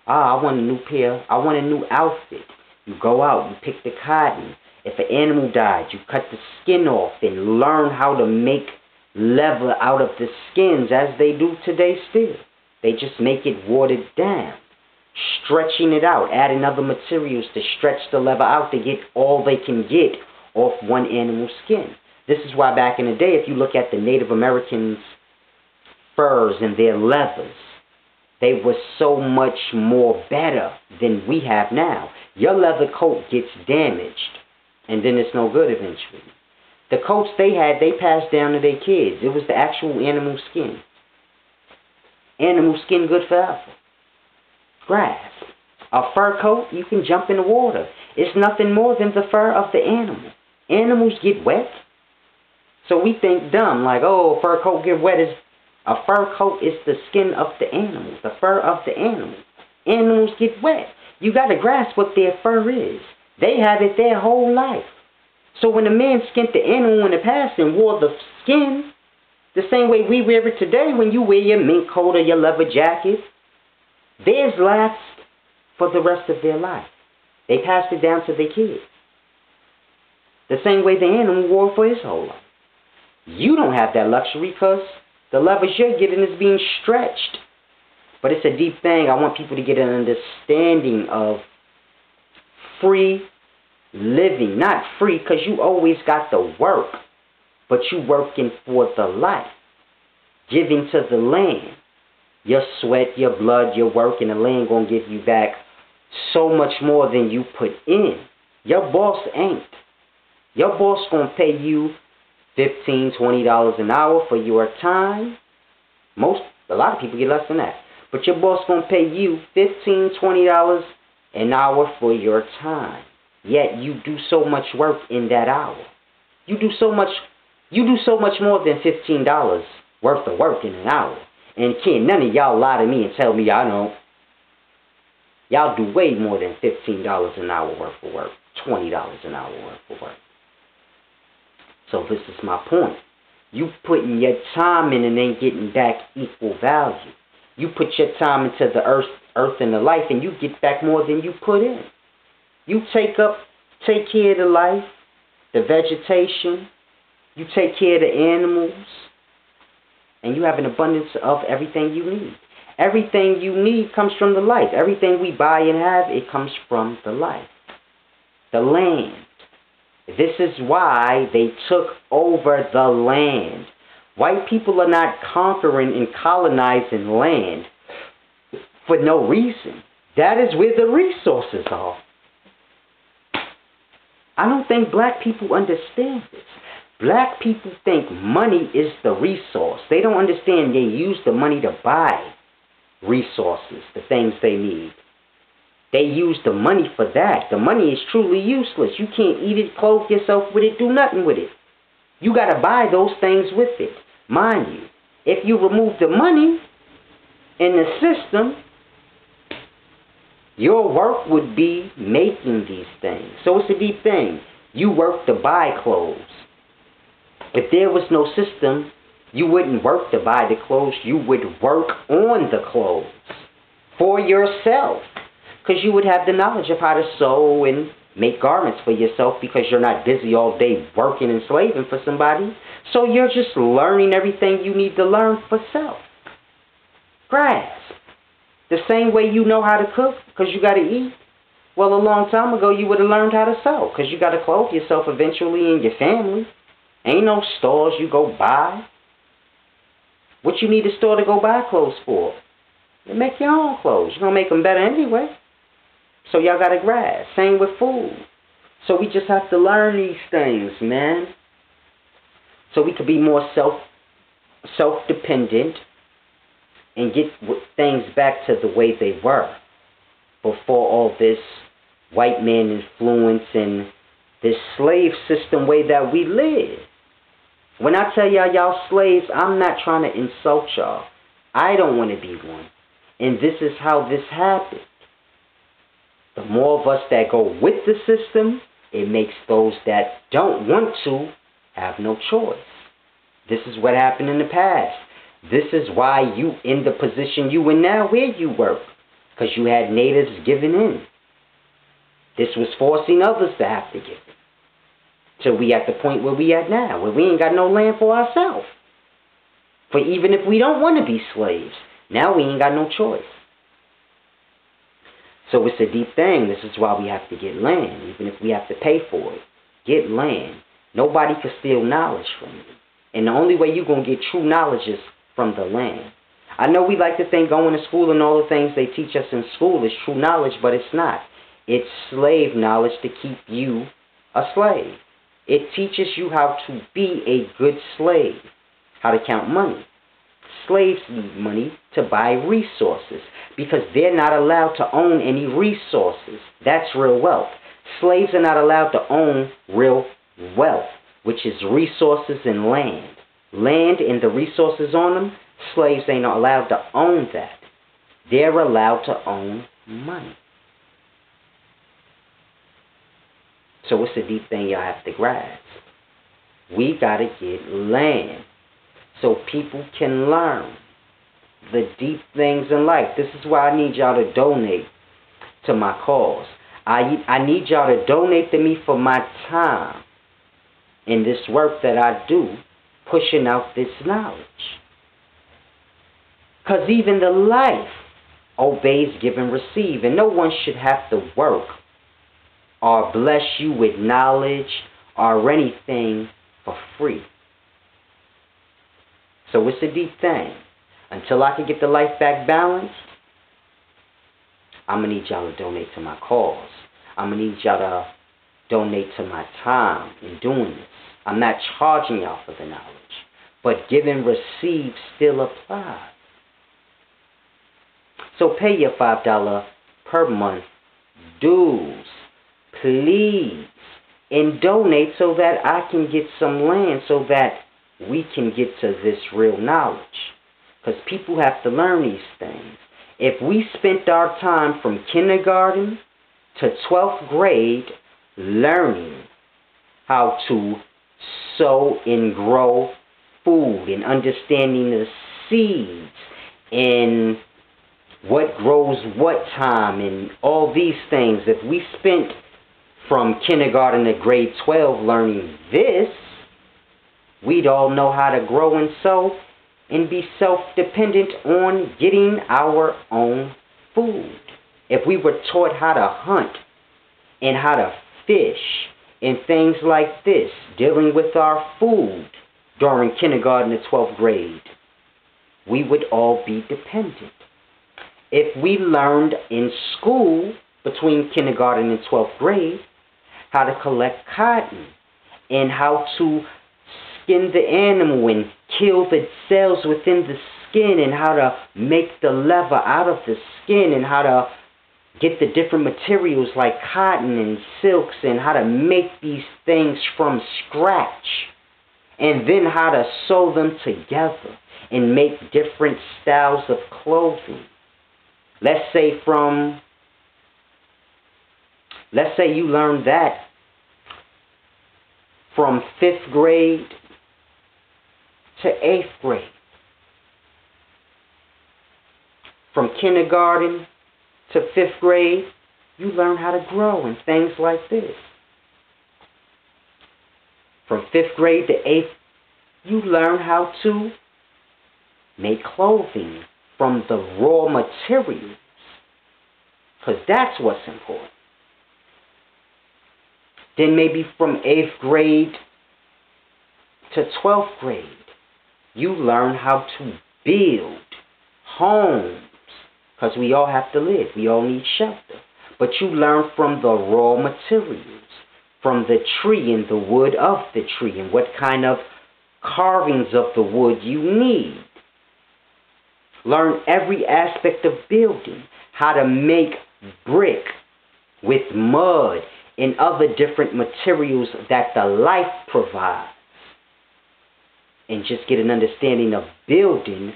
I want a new pair, I want a new outfit. You go out, you pick the cotton. If an animal died, you cut the skin off and learn how to make leather out of the skins as they do today still. They just make it watered down, stretching it out, adding other materials to stretch the leather out to get all they can get off one animal's skin. This is why back in the day, if you look at the Native Americans' furs and their leathers, they were so much more better than we have now. Your leather coat gets damaged, and then it's no good eventually. The coats they had, they passed down to their kids. It was the actual animal skin. Animal skin good forever. Grass. A fur coat, you can jump in the water. It's nothing more than the fur of the animal. Animals get wet. So we think dumb, like, a fur coat get wet. A fur coat is the skin of the animal, the fur of the animal. Animals get wet. You got to grasp what their fur is. They have it their whole life. So when a man skinned the animal in the past and wore the skin, the same way we wear it today when you wear your mink coat or your leather jacket, theirs lasts for the rest of their life. They passed it down to their kids. The same way the animal wore for his whole life. You don't have that luxury because the leather you're getting is being stretched. But it's a deep thing. I want people to get an understanding of free living. Not free because you always got the work, but you working for the life. Giving to the land. Your sweat, your blood, your work, and the land going to give you back so much more than you put in. Your boss ain't. Your boss going to pay you $15, $20 an hour for your time. A lot of people get less than that. But your boss going to pay you $15, $20 an hour for your time. Yet you do so much work in that hour. You do so much more than $15 worth of work in an hour. And can't none of y'all lie to me and tell me y'all don't. Y'all do way more than $15 an hour worth of work. $20 an hour worth of work. So this is my point. You putting your time in and ain't getting back equal value. You put your time into the earth and the life, and you get back more than you put in. You take care of the life, the vegetation. You take care of the animals. And you have an abundance of everything you need. Everything you need comes from the life. Everything we buy and have, it comes from the life. The land. This is why they took over the land. White people are not conquering and colonizing land for no reason. That is where the resources are. I don't think black people understand this. Black people think money is the resource. They don't understand they use the money to buy resources, the things they need. They use the money for that. The money is truly useless. You can't eat it, clothe yourself with it, do nothing with it. You got to buy those things with it. Mind you, if you remove the money in the system, Your work would be making these things. So it's a deep thing. You work to buy clothes. If there was no system, you wouldn't work to buy the clothes. You would work on the clothes for yourself. Because you would have the knowledge of how to sew and make garments for yourself, because you're not busy all day working and slaving for somebody. So you're just learning everything you need to learn for self. Grasp. The same way you know how to cook because you got to eat. Well, a long time ago you would have learned how to sew because you got to clothe yourself eventually and your family. Ain't no stores you go buy. What you need a store to go buy clothes for? You make your own clothes. You're going to make them better anyway. So y'all got to grasp. Same with food. So we just have to learn these things, man. So we could be more self-dependent and get things back to the way they were before all this white man influence and this slave system way that we live. When I tell y'all slaves, I'm not trying to insult y'all. I don't want to be one. And this is how this happened. The more of us that go with the system, it makes those that don't want to have no choice. This is what happened in the past. This is why you in the position you in now where you work. Because you had natives giving in. This was forcing others to have to give in. So we at the point where we at now, where we ain't got no land for ourselves. For even if we don't want to be slaves, now we ain't got no choice. So it's a deep thing. This is why we have to get land, even if we have to pay for it. Get land. Nobody can steal knowledge from you. And the only way you're going to get true knowledge is from the land. I know we like to think going to school and all the things they teach us in school is true knowledge, but it's not. It's slave knowledge to keep you a slave. It teaches you how to be a good slave, how to count money. Slaves need money to buy resources because they're not allowed to own any resources. That's real wealth. Slaves are not allowed to own real wealth, which is resources and land. Land and the resources on them, slaves ain't allowed to own that. They're allowed to own money. So it's a deep thing y'all have to grasp. We got to get land so people can learn the deep things in life. This is why I need y'all to donate to my cause. I need y'all to donate to me for my time in this work that I do, pushing out this knowledge. Because even the life obeys, give, and receive. And no one should have to work or bless you with knowledge or anything for free. So it's a deep thing. Until I can get the life back balanced, I'm going to need y'all to donate to my cause. I'm going to need y'all to donate to my time in doing this. I'm not charging y'all for the knowledge. But give and receive still applies. So pay your $5 per month dues, please, and donate so that I can get some land so that we can get to this real knowledge. Because people have to learn these things. If we spent our time from kindergarten to 12th grade learning how to sow and grow food and understanding the seeds and what grows what time and all these things, if we spent from kindergarten to grade 12 learning this, we'd all know how to grow and sow and be self-dependent on getting our own food. If we were taught how to hunt and how to fish and things like this, dealing with our food during kindergarten to 12th grade, we would all be dependent. If we learned in school between kindergarten and 12th grade how to collect cotton and how to skin the animal and kill the cells within the skin and how to make the leather out of the skin and how to get the different materials like cotton and silks and how to make these things from scratch and then how to sew them together and make different styles of clothing. Let's say from Let's say you learned that from 5th grade to 8th grade. From kindergarten to 5th grade, you learn how to grow and things like this. From 5th grade to 8th, you learn how to make clothing from the raw materials. Because that's what's important. Then maybe from 8th grade to 12th grade, you learn how to build homes. Because we all have to live. We all need shelter. But you learn from the raw materials, from the tree and the wood of the tree, and what kind of carvings of the wood you need. Learn every aspect of building, how to make brick with mud and other different materials that the life provides. And just get an understanding of building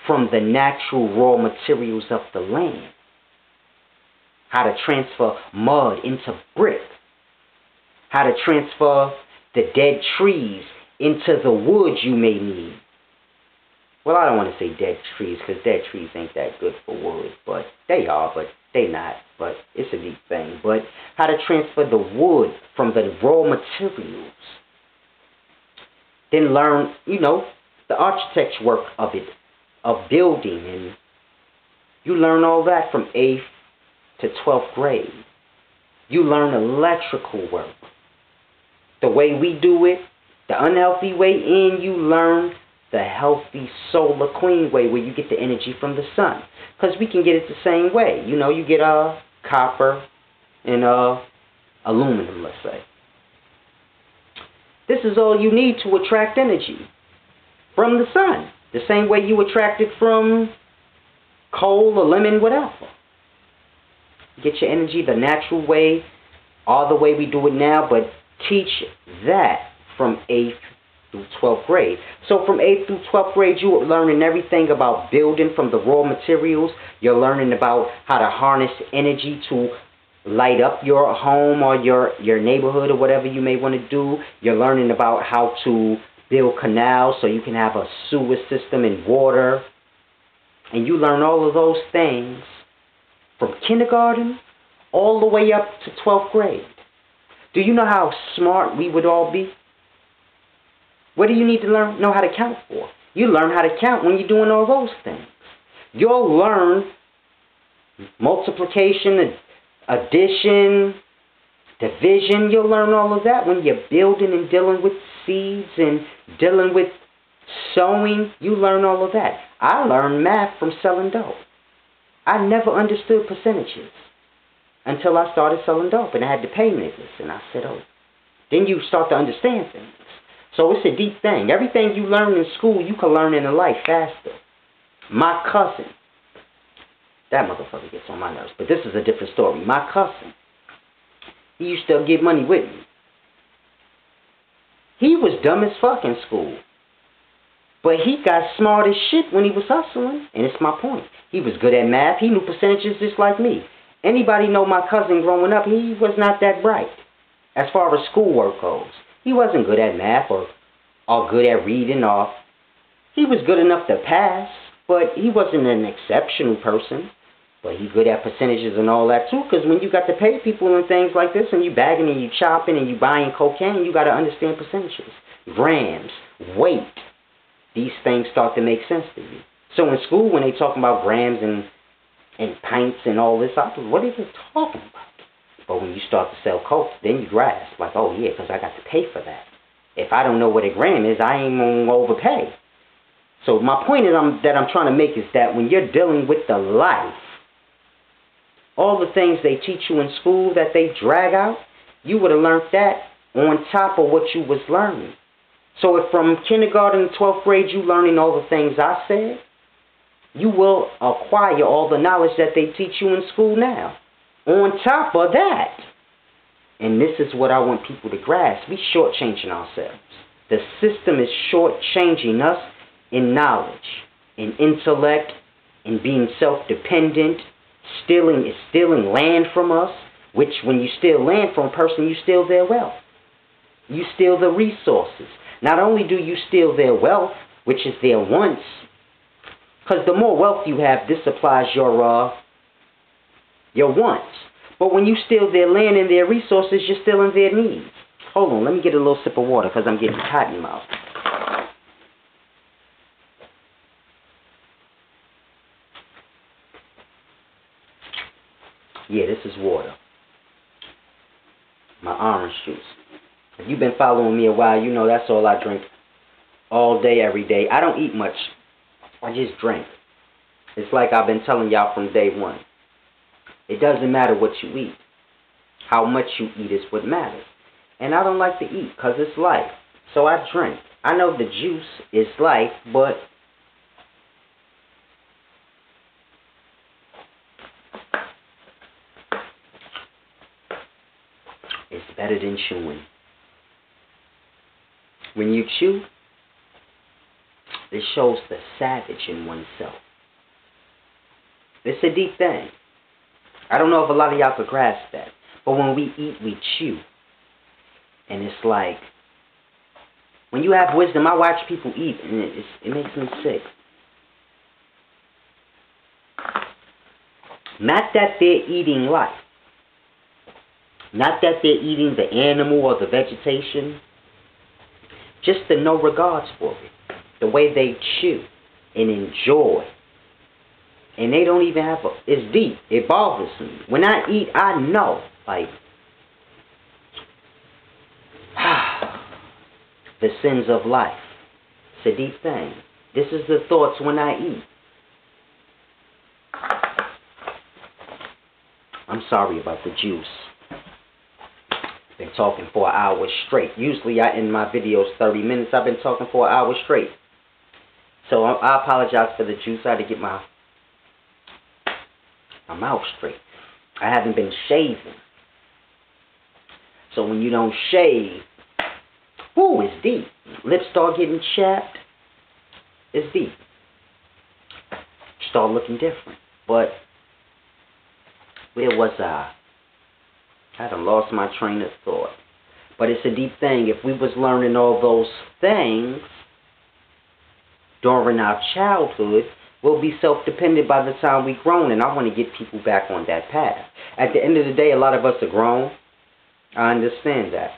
from the natural raw materials of the land. How to transfer mud into brick. How to transfer the dead trees into the wood you may need. Well, I don't want to say dead trees, because dead trees ain't that good for wood. But they are, but they not. But it's a deep thing. But how to transfer the wood from the raw materials. Then learn, the architect's work of it, of building. And you learn all that from 8th to 12th grade. You learn electrical work. The way we do it, the unhealthy way, and you learn the healthy, solar, clean way where you get the energy from the sun. Because we can get it the same way. You get copper and aluminum, let's say. This is all you need to attract energy from the sun. The same way you attract it from coal or lemon, whatever. Get your energy the natural way, all the way we do it now, but teach that from 8th through 12th grade. So from 8th through 12th grade, you are learning everything about building from the raw materials. You're learning about how to harness energy to light up your home or your neighborhood or whatever you may want to do. You're learning about how to build canals so you can have a sewer system and water. And you learn all of those things from kindergarten all the way up to 12th grade. Do you know how smart we would all be? What do you need to know how to count for? You learn how to count when you're doing all those things. You'll learn multiplication, addition, division. You'll learn all of that when you're building and dealing with seeds and dealing with sowing. You learn all of that. I learned math from selling dope. I never understood percentages until I started selling dope, and I had to pay niggas. And I said, oh. Then you start to understand things. So it's a deep thing. Everything you learn in school, you can learn in life faster. My cousin, that motherfucker gets on my nerves, but this is a different story. My cousin, he used to get money with me. He was dumb as fuck in school. But he got smart as shit when he was hustling. And it's my point. He was good at math. He knew percentages just like me. Anybody know my cousin growing up, he was not that bright as far as schoolwork goes. He wasn't good at math or good at reading. He was good enough to pass, but he wasn't an exceptional person. But he's good at percentages and all that too, because when you got to pay people and things like this, and you bagging and you chopping and you buying cocaine, you got to understand percentages, grams, weight. These things start to make sense to you. So in school, when they talking about grams and pints and all this, I thought, what are they talking about? But when you start to sell coke, then you grasp, like, oh yeah, because I got to pay for that. If I don't know what a gram is, I ain't going to overpay. So my point that I'm trying to make is that when you're dealing with the life, all the things they teach you in school that they drag out, you would have learned that on top of what you was learning. So if from kindergarten to 12th grade you learning all the things I said, you will acquire all the knowledge that they teach you in school now. On top of that, and this is what I want people to grasp, we shortchanging ourselves. The system is shortchanging us in knowledge, in intellect, in being self-dependent, stealing land from us. which when you steal land from a person, you steal their wealth. You steal the resources. Not only do you steal their wealth, which is their wants, because the more wealth you have, this supplies your wants. But when you steal their land and their resources, you're stealing their needs. Hold on, let me get a little sip of water because I'm getting cotton mouth. Yeah, this is water. My orange juice. If you've been following me a while, you know that's all I drink all day, every day. I don't eat much. I just drink. It's like I've been telling y'all from day one. It doesn't matter what you eat. How much you eat is what matters. And I don't like to eat because it's life. So I drink. I know the juice is life, but it's better than chewing. When you chew, it shows the savage in oneself. It's a deep thing. I don't know if a lot of y'all could grasp that. But when we eat, we chew. And it's like, when you have wisdom, I watch people eat, and it makes me sick. Not that they're eating life. Not that they're eating the animal or the vegetation. Just the no regards for it. The way they chew and enjoy. And they don't even have it's deep. It bothers me. When I eat, I know. Like, the sins of life. It's a deep thing. This is the thoughts when I eat. I'm sorry about the juice. Been talking for an hour straight. Usually I end my videos 30 minutes. I've been talking for an hour straight. So I apologize for the juice. I had to get my mouth straight. I haven't been shaving. So when you don't shave, whoo, it's deep. Lips start getting chapped. It's deep. Start looking different. But where was I? I done lost my train of thought. But it's a deep thing. If we was learning all those things during our childhood, we'll be self-dependent by the time we're grown. And I want to get people back on that path. At the end of the day, a lot of us are grown. I understand that.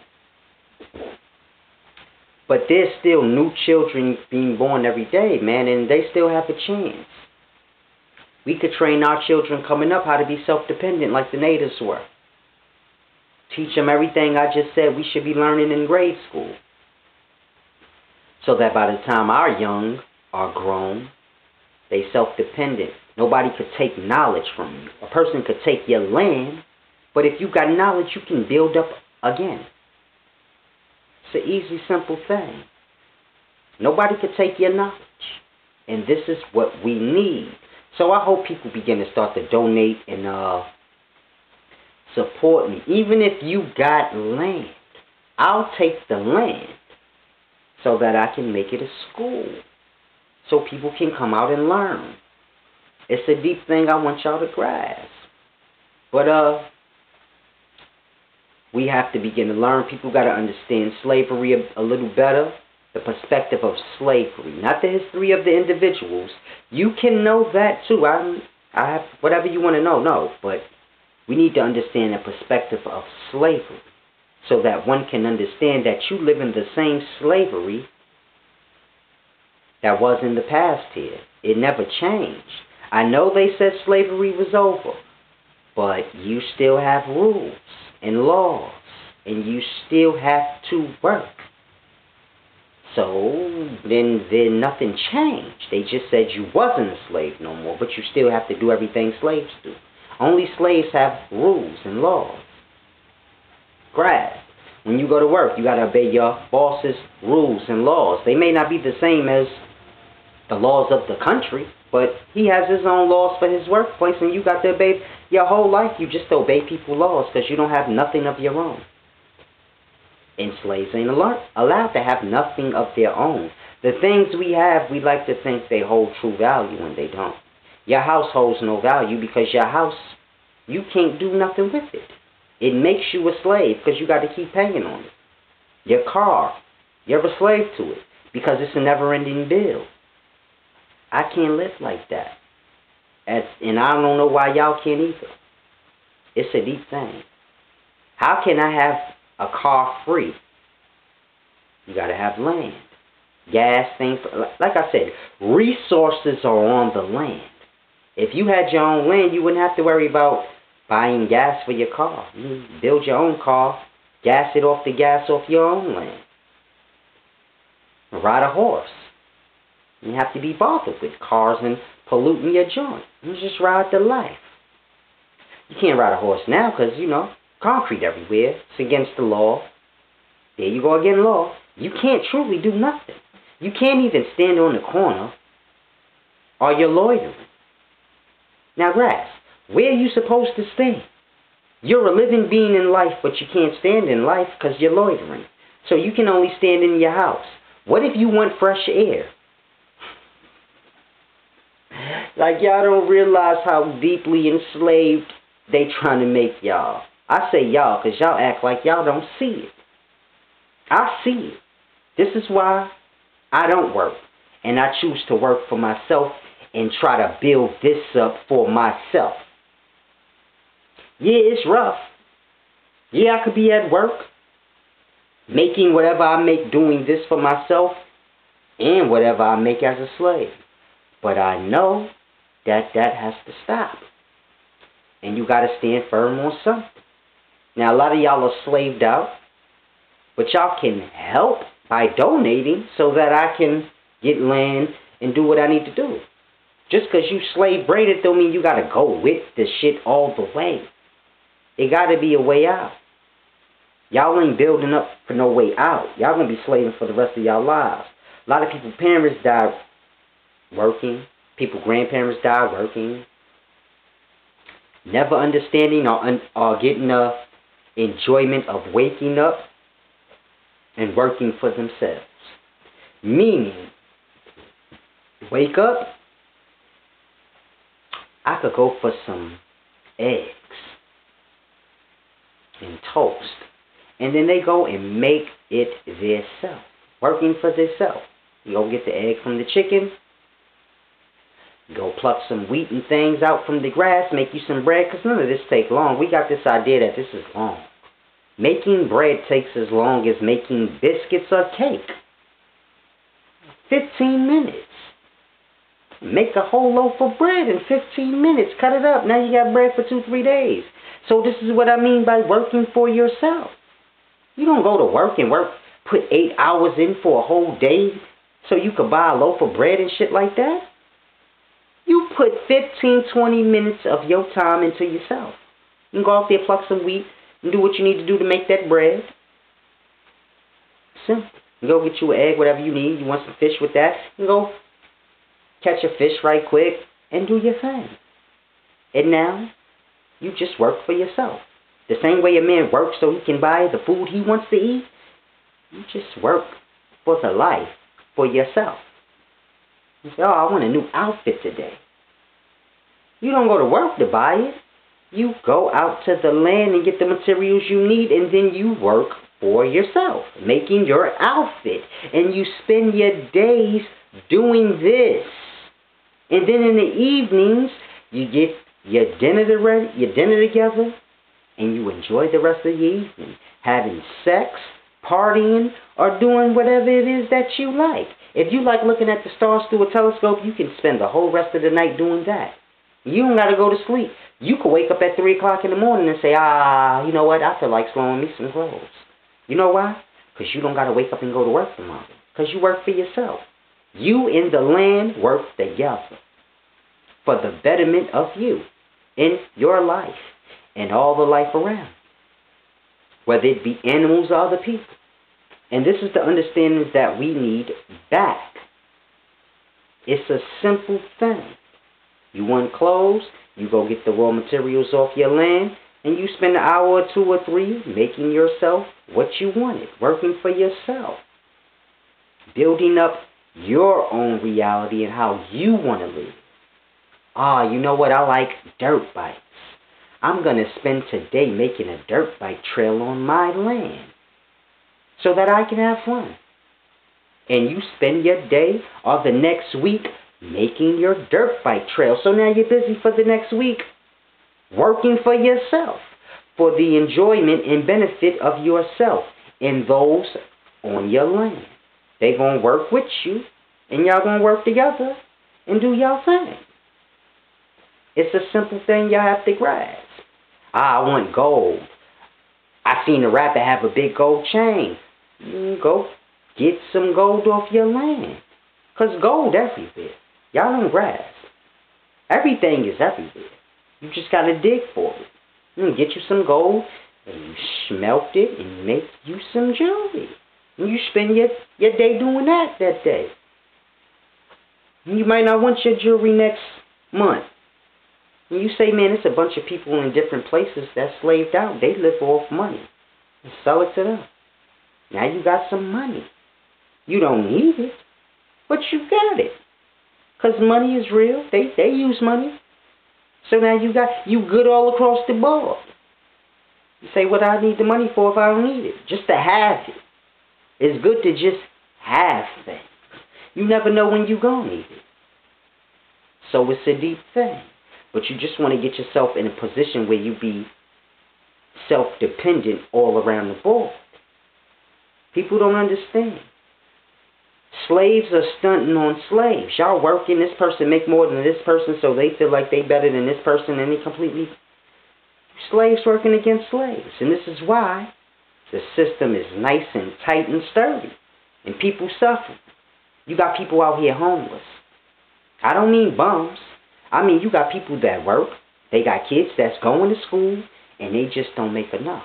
But there's still new children being born every day, man, and they still have a chance. We could train our children coming up how to be self-dependent like the natives were. Teach them everything I just said we should be learning in grade school. So that by the time our young are grown, they self-dependent. Nobody could take knowledge from you. A person could take your land, but if you got knowledge, you can build up again. It's an easy, simple thing. Nobody could take your knowledge. And this is what we need. So I hope people begin to start to donate and support me. Even if you got land, I'll take the land so that I can make it a school. So people can come out and learn. It's a deep thing I want y'all to grasp. But we have to begin to learn. People got to understand slavery a little better. The perspective of slavery, not the history of the individuals. You can know that too. I have whatever you want to know. No, but we need to understand the perspective of slavery, so that one can understand that you live in the same slavery that was in the past here. It never changed. I know they said slavery was over, but you still have rules and laws, and you still have to work. So then nothing changed. They just said you wasn't a slave no more, but you still have to do everything slaves do. Only slaves have rules and laws. Grasp. When you go to work, you got to obey your boss's rules and laws. They may not be the same as the laws of the country, but he has his own laws for his workplace, and you got to obey. Your whole life you just obey people's laws because you don't have nothing of your own. And slaves ain't allowed to have nothing of their own. The things we have, we like to think they hold true value, and they don't. Your house holds no value because your house, you can't do nothing with it. It makes you a slave because you got to keep paying on it. Your car, you're a slave to it because it's a never-ending bill. I can't live like that. And I don't know why y'all can't either. It's a deep thing. How can I have a car free? You got to have land. Gas, things. Like I said, resources are on the land. If you had your own land, you wouldn't have to worry about buying gas for your car. You build your own car, gas it off the gas off your own land. Ride a horse. You have to be bothered with cars and polluting your joint. You just ride the life. You can't ride a horse now because, concrete everywhere. It's against the law. There you go again, law. You can't truly do nothing. You can't even stand on the corner or you're loitering. Now, grass, where are you supposed to stand? You're a living being in life, but you can't stand in life because you're loitering. So you can only stand in your house. What if you want fresh air? Like, y'all don't realize how deeply enslaved they trying to make y'all. I say y'all because y'all act like y'all don't see it. I see it. This is why I don't work. And I choose to work for myself and try to build this up for myself. Yeah, it's rough. Yeah, I could be at work, making whatever I make doing this for myself and whatever I make as a slave. But I know that has to stop. And you got to stand firm on something. Now, a lot of y'all are slaved out, but y'all can help by donating so that I can get land and do what I need to do. Just because you slave braided don't mean you got to go with the shit all the way. It got to be a way out. Y'all ain't building up for no way out. Y'all going to be slaving for the rest of y'all lives. A lot of people, parents die working. People, grandparents die working. Never understanding or getting the enjoyment of waking up and working for themselves. Meaning, wake up, I could go for some eggs and toast. And then they go and make it theirself. Working for theirself. You go get the egg from the chicken. Go pluck some wheat and things out from the grass. Make you some bread. Because none of this takes long. We got this idea that this is long. Making bread takes as long as making biscuits or cake. 15 minutes. Make a whole loaf of bread in 15 minutes. Cut it up. Now you got bread for 2-3 days. So this is what I mean by working for yourself. You don't go to work and put 8 hours in for a whole day so you could buy a loaf of bread and shit like that. You put 15-20 minutes of your time into yourself. You can go out there, pluck some wheat, and do what you need to do to make that bread. Simple. You go get you an egg, whatever you need. You want some fish with that, you go catch a fish right quick and do your thing. And now, you just work for yourself. The same way a man works so he can buy the food he wants to eat, you just work for the life, for yourself. You say, oh, I want a new outfit today. You don't go to work to buy it. You go out to the land and get the materials you need, and then you work for yourself, making your outfit. And you spend your days doing this. And then in the evenings, you get your dinner together, and you enjoy the rest of your evening, having sex, partying, or doing whatever it is that you like. If you like looking at the stars through a telescope, you can spend the whole rest of the night doing that. You don't got to go to sleep. You could wake up at 3 o'clock in the morning and say, you know what, I feel like sewing me some clothes. You know why? Because you don't got to wake up and go to work tomorrow. Because you work for yourself. You and the land work together for the betterment of you in your life and all the life around, whether it be animals or other people. And this is the understanding that we need back. It's a simple thing. You want clothes, you go get the raw materials off your land, and you spend an hour or 2 or 3 making yourself what you wanted, working for yourself, building up your own reality and how you want to live. You know what? I like dirt bikes. I'm going to spend today making a dirt bike trail on my land so that I can have fun. And you spend your day or the next week making your dirt bike trail. So now you're busy for the next week working for yourself, for the enjoyment and benefit of yourself and those on your land. They going to work with you, and y'all going to work together and do y'all thing. It's a simple thing y'all have to grasp. I want gold. I seen a rapper have a big gold chain. Go get some gold off your land. Because gold everywhere. Y'all don't grasp. Everything is everywhere. You just got to dig for it. Get you some gold, and you smelt it and make you some jewelry. And you spend your day doing that day. You might not want your jewelry next month. And you say, man, it's a bunch of people in different places that's slaved out. They live off money. And sell it to them. Now you got some money. You don't need it, but you got it. Because money is real. They use money. So now you good all across the board. You say, what do I need the money for if I don't need it? Just to have it. It's good to just have things. You never know when you're going to need it. So it's a deep thing. But you just want to get yourself in a position where you be self-dependent all around the board. People don't understand. Slaves are stunting on slaves. Y'all working, this person make more than this person, so they feel like they better than this person, and they completely... Slaves working against slaves. And this is why the system is nice and tight and sturdy. And people suffer. You got people out here homeless. I don't mean bums. I mean you got people that work. They got kids that's going to school, and they just don't make enough.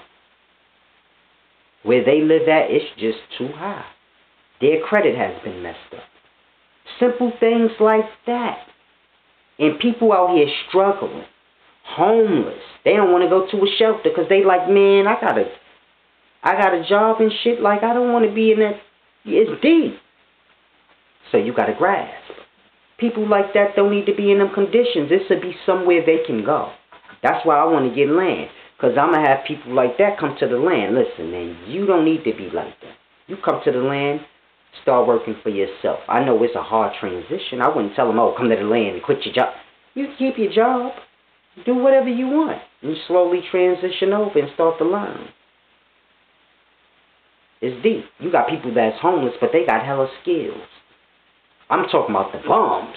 Where they live at, it's just too high. Their credit has been messed up. Simple things like that. And people out here struggling. Homeless. They don't want to go to a shelter because they like, man, I got a job and shit. Like, I don't want to be in that. It's deep. So you got to grasp. People like that don't need to be in them conditions. This would be somewhere they can go. That's why I want to get land. Because I'm going to have people like that come to the land. Listen, man, you don't need to be like that. You come to the land, start working for yourself. I know it's a hard transition. I wouldn't tell them, oh, come to the land and quit your job. You can keep your job. Do whatever you want. And slowly transition over and start to learn. It's deep. You got people that's homeless, but they got hella skills. I'm talking about the bums.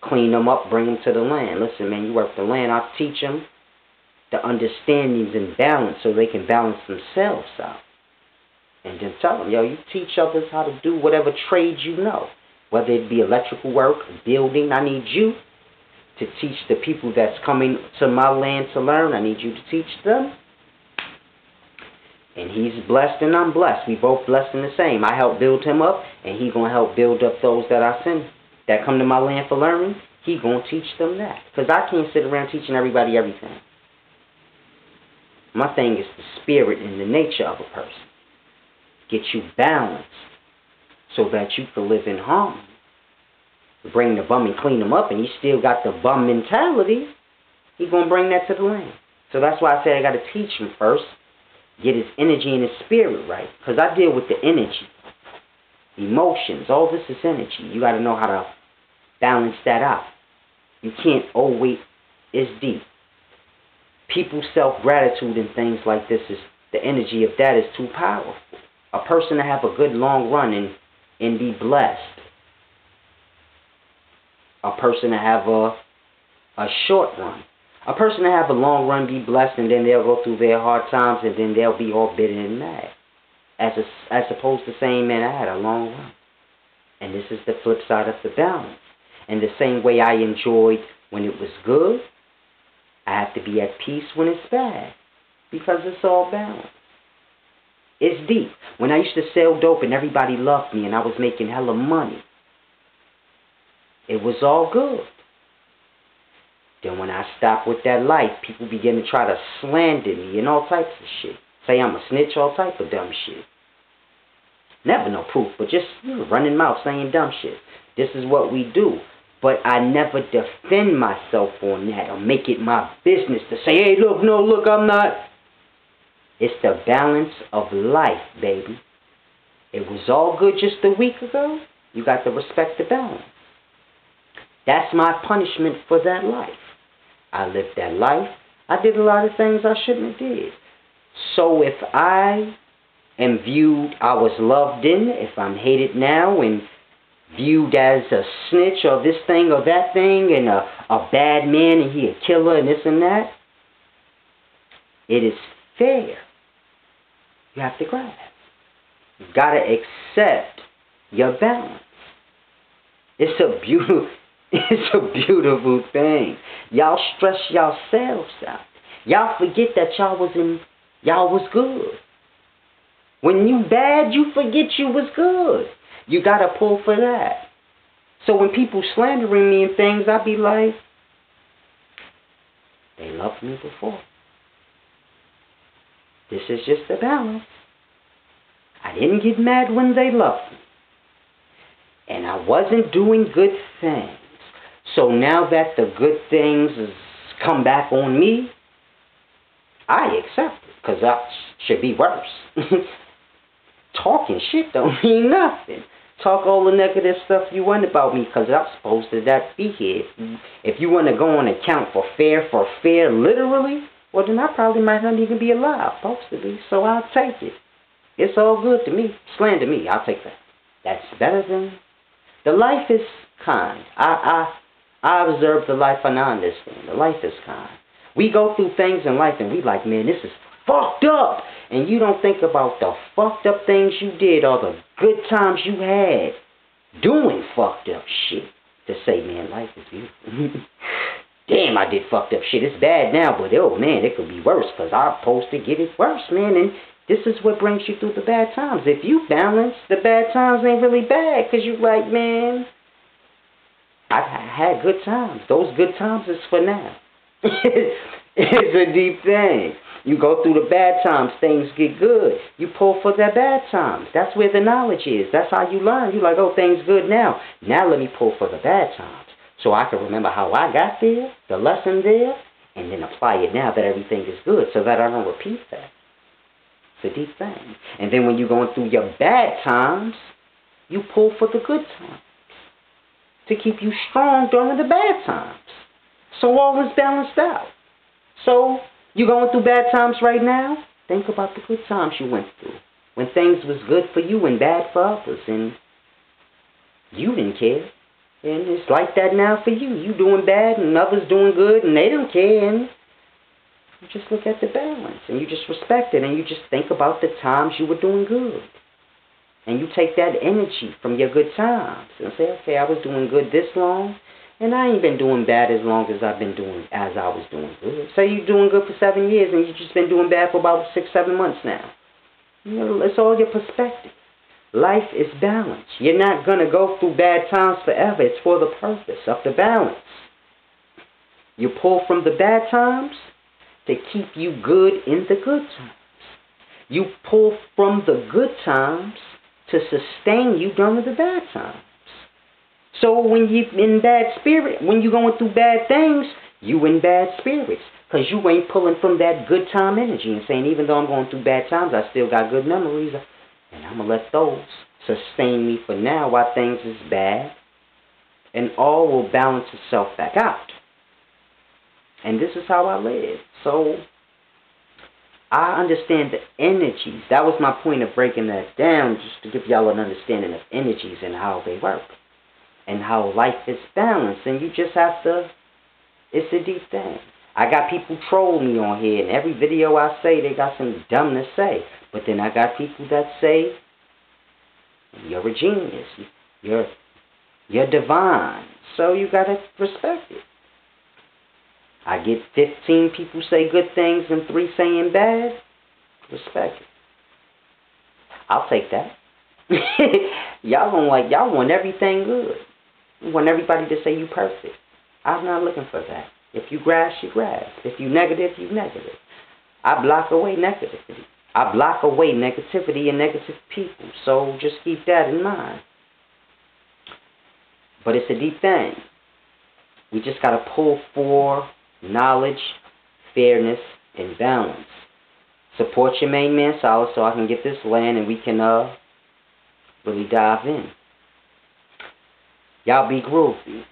Clean them up, bring them to the land. Listen, man, you work the land. I teach them the understandings and balance so they can balance themselves out. And then tell them, yo, you teach others how to do whatever trade you know. Whether it be electrical work, building, I need you to teach the people that's coming to my land to learn. I need you to teach them. And he's blessed and I'm blessed. We both blessed in the same. I help build him up, and he going to help build up those that I send that come to my land for learning. He going to teach them that. Because I can't sit around teaching everybody everything. My thing is the spirit and the nature of a person. Get you balanced so that you can live in harmony. Bring the bum and clean him up, and he still got the bum mentality. He going to bring that to the land. So that's why I say I got to teach him first. Get his energy and his spirit right. Because I deal with the energy. Emotions. All this is energy. You got to know how to balance that out. You can't always... It's deep. People's self-gratitude and things like this, is the energy of that is too powerful. A person to have a good long run and be blessed. A person to have a short run. A person to have a long run, be blessed, and then they'll go through their hard times, and then they'll be all bitter and mad. As opposed to saying, man, I had a long run. And this is the flip side of the balance. And the same way I enjoyed when it was good, I have to be at peace when it's bad. Because it's all balanced. It's deep. When I used to sell dope and everybody loved me and I was making hella money, it was all good. Then when I stopped with that life, people began to try to slander me and all types of shit. Say I'm a snitch, all type of dumb shit. Never no proof, but just running mouth saying dumb shit. This is what we do. But I never defend myself on that or make it my business to say, hey, look, no, look, I'm not. It's the balance of life, baby. It was all good just a week ago. You got to respect the balance. That's my punishment for that life. I lived that life. I did a lot of things I shouldn't have did. So if I am viewed, I was loved in, if I'm hated now and viewed as a snitch or this thing or that thing and a bad man and he a killer and this and that, it is fair. You have to grasp. You've got to accept your balance. It's a beautiful thing. Y'all stress yourselves out. Y'all forget that y'all was good. When you bad, you forget you was good. You got to pull for that. So when people slandering me and things, I be like, they loved me before. This is just a balance. I didn't get mad when they loved me. And I wasn't doing good things. So now that the good things has come back on me, I accept it. Because that should be worse. Talking shit don't mean nothing. Talk all the negative stuff you want about me because I'm supposed to be here. If you want to go on account for fair, literally, well then I probably might not even be alive, supposed to be. So I'll take it. It's all good to me. Slander me, I'll take that. That's better than... The life is kind. I observe the life and I understand. The life is kind. We go through things in life and we like, man, this is fucked up. And you don't think about the fucked up things you did or the good times you had doing fucked up shit. To say, man, life is beautiful. Damn, I did fucked up shit. It's bad now, but oh man, it could be worse because I'm supposed to get it worse, man. And this is what brings you through the bad times. If you balance, the bad times ain't really bad because you like, man, I had good times. Those good times is for now. It's a deep thing. You go through the bad times, things get good. You pull for the bad times. That's where the knowledge is. That's how you learn. You're like, oh, things good now. Now let me pull for the bad times. So I can remember how I got there, the lesson there, and then apply it now that everything is good so that I don't repeat that. It's a deep thing. And then when you're going through your bad times, you pull for the good times to keep you strong during the bad times. So all is balanced out. So you're going through bad times right now? Think about the good times you went through. When things was good for you and bad for others. And you didn't care. And it's like that now for you. You doing bad and others doing good and they don't care. And you just look at the balance. And you just respect it. And you just think about the times you were doing good. And you take that energy from your good times. And say, okay, I was doing good this long. And I ain't been doing bad as long as I was doing good. Say you're doing good for 7 years and you've just been doing bad for about 6-7 months now. You know, it's all your perspective. Life is balance. You're not going to go through bad times forever. It's for the purpose of the balance. You pull from the bad times to keep you good in the good times. You pull from the good times to sustain you during the bad times. So when you're in bad spirit, when you're going through bad things, you in bad spirits. Because you ain't pulling from that good time energy and saying, even though I'm going through bad times, I still got good memories. And I'm going to let those sustain me for now while things is bad. And all will balance itself back out. And this is how I live. So I understand the energies. That was my point of breaking that down, just to give y'all an understanding of energies and how they work. And how life is balanced. And you just have to, it's a deep thing. I got people troll me on here. And every video I say, they got something dumb to say. But then I got people that say, you're a genius. You're divine. So you got to respect it. I get 15 people say good things and 3 saying bad. Respect it. I'll take that. Y'all want everything good. You want everybody to say you perfect. I'm not looking for that. If you grasp, you grasp. If you negative, you negative. I block away negativity. I block away negativity and negative people. So just keep that in mind. But it's a deep thing. We just got to pull for knowledge, fairness, and balance. Support your main man solid so I can get this land and we can really dive in. Y'all be groovy.